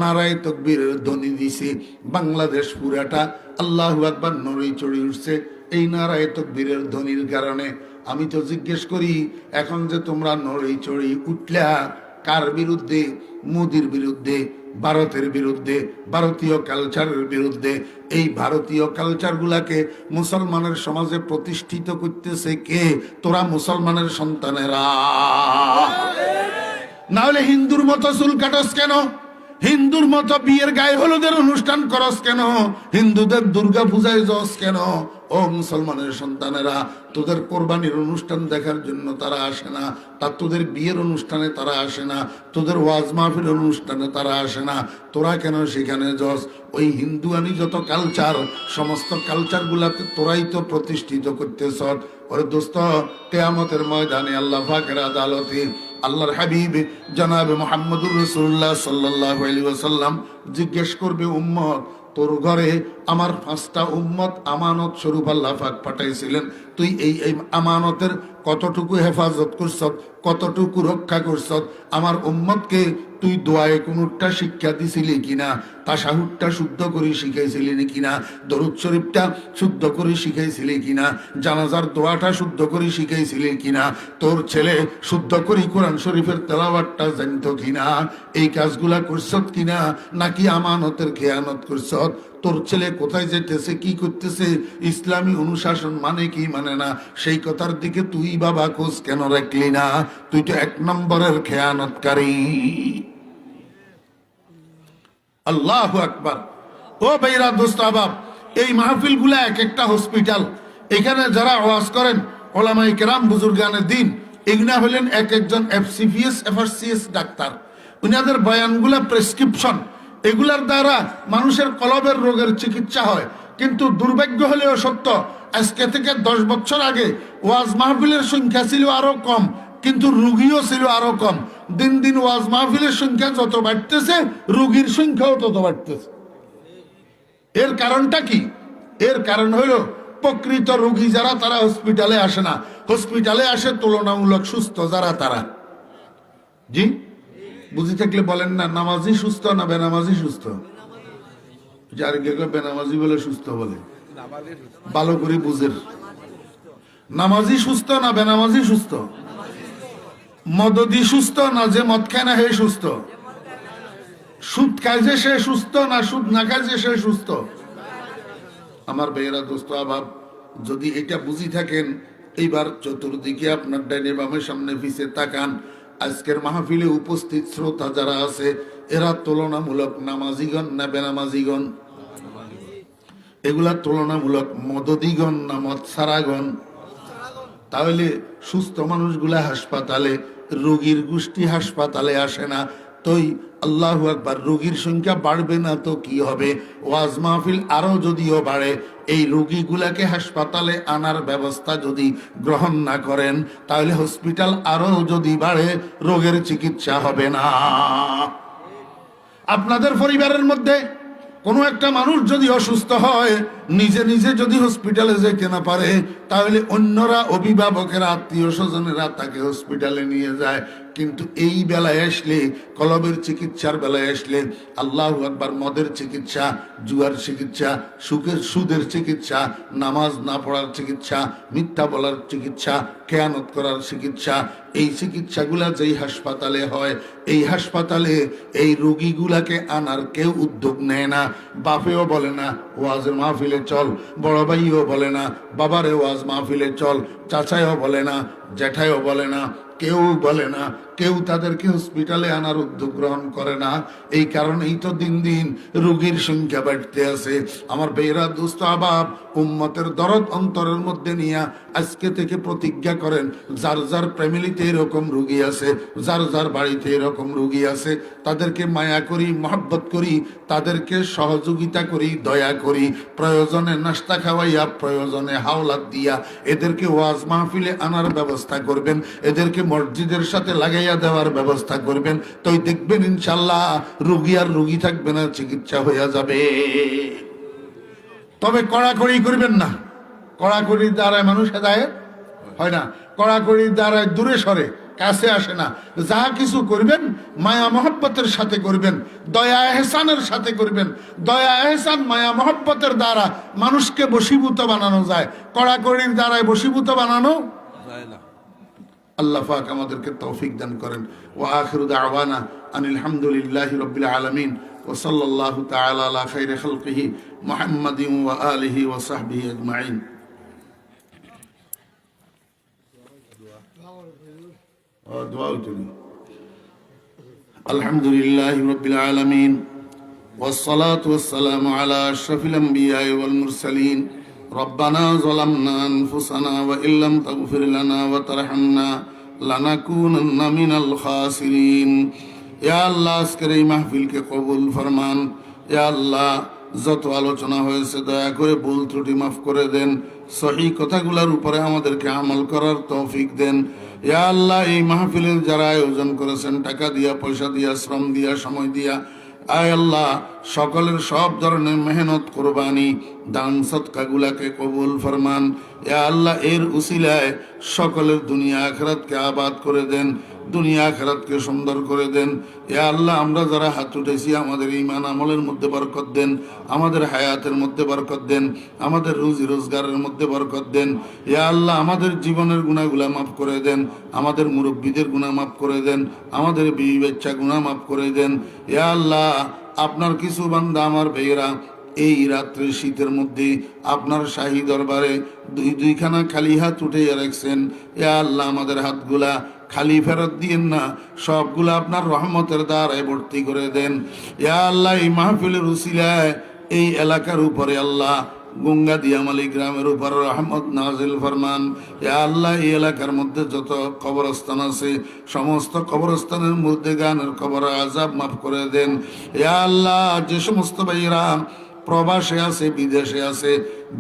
নারায় তকবীরের ধ্বনি দিছে, বাংলাদেশ পুরাটা আল্লাহু আকবার নড়ে চড়ে উঠছে এই নারায় তকবীরের ধ্বনির কারণে। আমি তো জিজ্ঞেস করি, এখন যে তোমরা নড়ে চড়ে উঠলা, কার বিরুদ্ধে? মোদির বিরুদ্ধে, ভারতের বিরুদ্ধে, ভারতীয় কালচারের বিরুদ্ধে। এই ভারতীয় কালচার গুলাকে মুসলমানের সমাজে প্রতিষ্ঠিত করতেছে কে? তোরা মুসলমানের সন্তানেরা। না হলে হিন্দুর মতো চুল কাটস কেন? হিন্দুর মতো বিয়ের গায়ে হলুদের অনুষ্ঠান করস কেন? হিন্দুদের দুর্গা পূজায় যাস কেন? ও মুসলমানের সন্তানেরা, তোদের কোরবানির অনুষ্ঠান দেখার জন্য তারা আসে না, তোদের বিয়ের অনুষ্ঠানে তারা আসে না, তোদের ওয়াজ মাহফিল অনুষ্ঠানে তারা আসে না, তোরা কেন সেখানে যাস? ওই হিন্দুয়ানি যত কালচার, সমস্ত কালচার গুলাকে তোরাই তো প্রতিষ্ঠিত করতেছ। ওরে দোস্ত, কিয়ামতের ময়দানে আল্লাহ পাকের আদালতে আল্লাহর হাবিব জনাবে মুহাম্মদুর রাসূলুল্লাহ সাল্লাল্লাহু আলাইহি ওয়াসাল্লাম জিজ্ঞেস করবে, উম্মত, তোর ঘরে আমার 5টা উম্মত আমানত স্বরূপ আল্লাহ পাক পাঠাইছিলেন, তুই এই আমানতের কতটুকু হেফাজত করছ, কতটুকু রক্ষা করছ? আমার উম্মতকে তুই দোয়ায়ে কুনুতটা শিক্ষা দিছিলি কিনা? তাশাহুদটা শুদ্ধ করে শিখাইছিলি কিনা? দরুদ শরীফটা শুদ্ধ করে শিখাইছিলি কিনা? জানাজার দোয়াটা শুদ্ধ করে শিখাইছিলি কিনা? তোর ছেলে শুদ্ধ করে কোরআন শরীফের তেলাওয়াতটা জানতো কিনা? এই কাজগুলা করছত কিনা? নাকি আমানতের খেয়ানত করছত? তোর ছেলে কোথায় যেতেছে, কি করতেছে, ইসলামী অনুশাসন মানে কি মানে না, সেই কথার দিকে তুই বাবা খোঁজ কেন রাখলি না? তুই তো 1 নম্বরের খেয়ানতকারী। আল্লাহু আকবার। ও ভাইরা, দোস্ত আবাব, এই মাহফিল গুলা এক একটা হসপিটাল। এখানে যারা ওয়াজ করেন ওলামায়ে কেরাম বুজুর্গানে দিন, এগুলা হলেন এক একজন এফসিপিএস এফআরসিএস ডাক্তার। উনাদের বয়ানগুলা প্রেসক্রিপশন, এগুলার দ্বারা মানুষের কলবের রোগের চিকিৎসা হয়। কিন্তু দুর্ভাগ্য হলেও সত্য, আজকে থেকে 10 বছর আগে ওয়াজ মাহফিলের সংখ্যা ছিল আরো কম, কিন্তু রুগীও ছিল আরো কম। দিন দিন ওয়াজ মাহফিলের সংখ্যা যত বাড়তেছে, রুগীর সংখ্যাও তত বাড়তেছে। এর কারণটা কি? এর কারণ হলো প্রকৃত রোগী যারা, তারা হসপিটালে আসে না। হসপিটালে আসে তুলনামূলক সুস্থ যারা, তারা। জি বুঝি থাকলে বলেন না, নামাজি সুস্থ না বেনামাজি সুস্থ? যার কে বেনামাজি বলে সুস্থ বলে, ভালো করে বুঝের। নামাজি সুস্থ না বেনামাজি সুস্থ? মদদি সুস্থ না যে মদ খায় না হে সুস্থ? সুদ খায় যে সে সুস্থ না সুদ না খায় যে সে সুস্থ? আমার ভাইয়েরা, দোস্ত আবাব, যদি এটা বুঝি থাকেন, এইবার চতুর্দিকে আপনার ডাইনে বামে সামনে পিছে তাকান। আজকের মাহফিলে উপস্থিত শ্রোতা যারা আছে, এরা তুলনামূলক নামাজিগণ না বেনামাজিগণ? এগুলা তুলনামূলক মদদিগণ না মদ সারাগণ? তাহলে সুস্থ মানুষগুলা হাসপাতালে, রোগীর গোষ্ঠী হাসপাতালে আসে না। তোই আল্লাহু আকবার, রোগীর সংখ্যা বাড়বে না তো কি হবে? ওয়াজ মাহফিল আরো যদিও বাড়ে, এই রোগীগুলাকে হাসপাতালে আনার ব্যবস্থা যদি গ্রহণ না করেন, তাহলে হসপিটাল আরো যদি বাড়ে, রোগের চিকিৎসা হবে না। আপনাদের পরিবারের মধ্যে কোনো একটা মানুষ যদি অসুস্থ হয়, নিজে নিজে যদি হসপিটালে যেতে না পারে, তাহলে অন্যরা, অভিভাবকেরা, আত্মীয় স্বজনেরা তাকে হসপিটালে নিয়ে যায়। কিন্তু এই বেলায় আসলে, কলবের চিকিৎসার বেলায় আসলে, আল্লাহু আকবার, মদের চিকিৎসা, জুয়ার চিকিৎসা, সুদের চিকিৎসা, নামাজ না পড়ার চিকিৎসা, মিথ্যা বলার চিকিৎসা, খেয়ানত করার চিকিৎসা, এই চিকিৎসাগুলা যেই হাসপাতালে হয়, এই হাসপাতালে এই রোগীগুলাকে আনার কেউ উদ্যোগ নেয় না। বাপেও বলে না ওয়াজের মাহফিলে চল, বড় ভাইও বলে না বাবারে ওয়াজ মাহফিলে চল, চাচাইও বলে না, জ্যাঠাইও বলে না, কেউ বলে না, কেউ তাদেরকে হসপিটালে আনার উদ্যোগ গ্রহণ করে না। এই কারণেই তো দিন দিন রোগীর সংখ্যা বাড়তে আছে। আমার বেরা দোস্ত আবাব, উম্মতের দরদ অন্তরের মধ্যে নিয়ে আজকে থেকে প্রতিজ্ঞা করেন, যার যার ফ্যামিলিতে এরকম রোগী আছে, যার যার বাড়িতে এরকম রোগী আছে, তাদেরকে মায়া করি, মহব্বত করি, তাদেরকে সহযোগিতা করি, দয়া করি। প্রয়োজনে নাস্তা খাওয়াইয়া, প্রয়োজনে হাওলাত দিয়া এদেরকে ওয়াজ মাহফিলে আনার ব্যবস্থা করবেন, এদেরকে মসজিদের সাথে লাগাইয়া দেওয়ার ব্যবস্থা করবেন। তো দেখবেন ইনশাল্লাহ রোগী আর রোগী থাকবে না, চিকিৎসা হইয়া যাবে। তবে কড়াকড়ি করবেন না। কড়াকড়ির দ্বারায় মানুষ হেদায়েত হয় না। কড়াকড়ির দ্বারায় দূরে সরে, কাছে আসে না। যা কিছু করবেন মায়া মহব্বতের সাথে করবেন, দয়া এহসানের সাথে করবেন। দয়া এহসান মায়া মহব্বতের দ্বারা মানুষকে বশীভূত বানানো যায়, কড়াকড়ির দ্বারায় বশীভূত বানানো যায় না। আল্লাহ পাক আমাদেরকে তৌফিক দান করেন। ওয়া আখিরু দাওয়ানা আনিল হামদুলিল্লাহি রাব্বিল আলামিন ওয়া সাল্লাল্লাহু তাআলা আলা খাইরি খালকিহি মুহাম্মাদিন ওয়া আলিহি ওয়া সাহবিহি আজমাইন। আলহামদুলিল্লাহি রাব্বিল আলামিন ওয়াস সালাতু ওয়াস সালামু আলা আশরাফিল আমবিয়াই ওয়াল মুরসালিন। রব্বানা যালামনা আনফুসানা ওয়া ইল্লাম তাগফির লানা ওয়া তারহামনা লানাকুনান্না মিনাল খাসিরিন। ইয়া আল্লাহ, আজকের এই মাহফিলকে কবুল ফরমান। ইয়া আল্লাহ, যত আলোচনা হয়েছে দয়া করে ভুল ত্রুটি মাফ করে দেন। সহি কথাগুলোর উপরে আমাদেরকে আমল করার তৌফিক দেন। ইয়া আল্লাহ, এই মাহফিলের যারা আয়োজন করেছেন, টাকা দিয়া, পয়সা দিয়া, শ্রম দিয়া, সময় দিয়া, আয় আল্লাহ, সকলের সব ধরনের মেহনত, কোরবানি, দান সদকাগুলাকে কবুল ফরমান। ইয়া আল্লাহ, এর উসিলায় সকলের দুনিয়া আখিরাতকে আবাদ করে দেন, দুনিয়া আখিরাতকে সুন্দর করে দেন। ইয়া আল্লাহ, আমরা যারা হাত উঠেছি, আমাদের ঈমান আমলের মধ্যে বরকত দেন, আমাদের হায়াতের মধ্যে বরকত দেন, আমাদের রুজি রোজগারের মধ্যে বরকত দেন। ইয়া আল্লাহ, আমাদের জীবনের গুনাহগুলা মাফ করে দেন, আমাদের মুরব্বীদের গুনাহ মাফ করে দেন, আমাদের বিবি বাচ্চা গুনাহ মাফ করে দেন। ইয়া আল্লাহ, আপনার কিছু বান্দা আমার ভাইয়েরা এই রাত্রে শীতের মধ্যে আপনার শাহী দরবারে দুইখানা খালি হাত উঠে রাখছেন। ইয়া আল্লাহ, আমাদের হাতগুলা খালি ফেরত দিয়েন না, সবগুলা আপনার রহমতের দ্বারায় ভর্তি করে দেন। ইয়া আল্লাহ, এই মাহফিলের উসিলায় এই এলাকার উপরে আল্লাহ গঙ্গা দিয়ামালি গ্রামের উপর রহমত নাজিল ফরমান। ইয়া আল্লাহ, এই এলাকার মধ্যে যত কবরস্থান আছে সমস্ত কবরস্থানের মধ্যে গানের কবর আযাব মাফ করে দেন। ইয়া আল্লাহ, যে সমস্ত ভাইরা প্রবাসে আছে, বিদেশে আছে,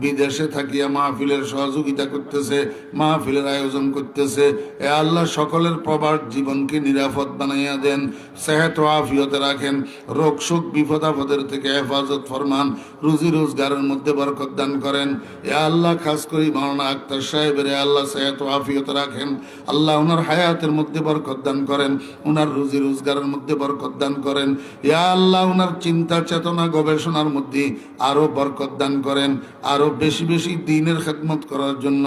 বিদেশে থাকিয়া মাহফিলের সহযোগিতা করতেছে, মাহফিলের আয়োজন করতেছে, এ আল্লাহ সকলের প্রবাস জীবনকে নিরাপদ বানাইয়া দেন, সেহত ও আফিয়তে রাখেন, রোগ শোক বিপদ আপদের থেকে হেফাজত ফরমান, রুজি রোজগারের মধ্যে বরকত দান করেন। এ আল্লাহ, খাস করে মাওলানা আক্তার সাহেবের আল্লাহ সেহত ও আফিয়তে রাখেন। আল্লাহ ওনার হায়াতের মধ্যে বরকত দান করেন, ওনার রুজি রোজগারের মধ্যে বরকত দান করেন। ইয়া আল্লাহ, ওনার চিন্তা চেতনা গবেষণার মধ্যে আরো বরকত দান করেন, আরো বেশি বেশি দ্বীনের খেদমত করার জন্য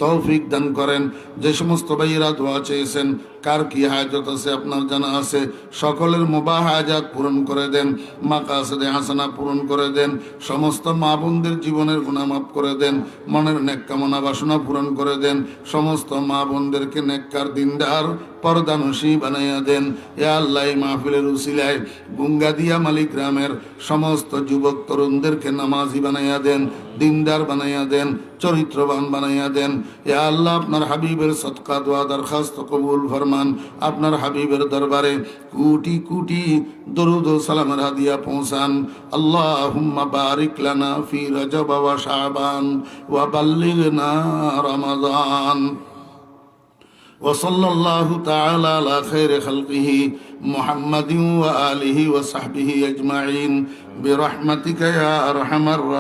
তৌফিক দান করেন। যে সমস্ত ভাইয়েরা দোয়া চেয়েছেন, কার কি হাজত আছে আপনার জানা আছে, সকলের মুবাহ হাজাত পূরণ করে দেন, মাকাসিদে হাসানা পূরণ করে দেন, সমস্ত মা বোনদের জীবনের গুনাহ মাফ করে দেন, মনের নেক কামনা বাসনা পূরণ করে দেন, সমস্ত মা বোনদেরকে নেককার দিনদার পর্দানসী বানাইয়া দেন। ইয়া আল্লাহ, এই মাহফিলের উসিলায় গুঙ্গাদিয়া মালিক গ্রামের সমস্ত যুবক তরুণদেরকে নামাজি বানাইয়া দেন, দিনদার বানাইয়া দেন, চরিত্রবান বানাইয়া দেন। ইয়া আল্লাহ, আপনার হাবিবের সদকা দোয়া দরখাস্ত কবুল ফরমান। আপনার হাবিবের দরবারে কোটি কোটি দরুদ ও সালামের হাদিয়া পৌঁছান। আল্লাহুম্মা বারিক লানা ফি রজব ওয়া শাবান ওয়া বাল্লিগনা রমাদান। وصلى الله تعالى على خير خلقه محمد وآله وصحبه أجمعين برحمتك يا أرحم الراحمين.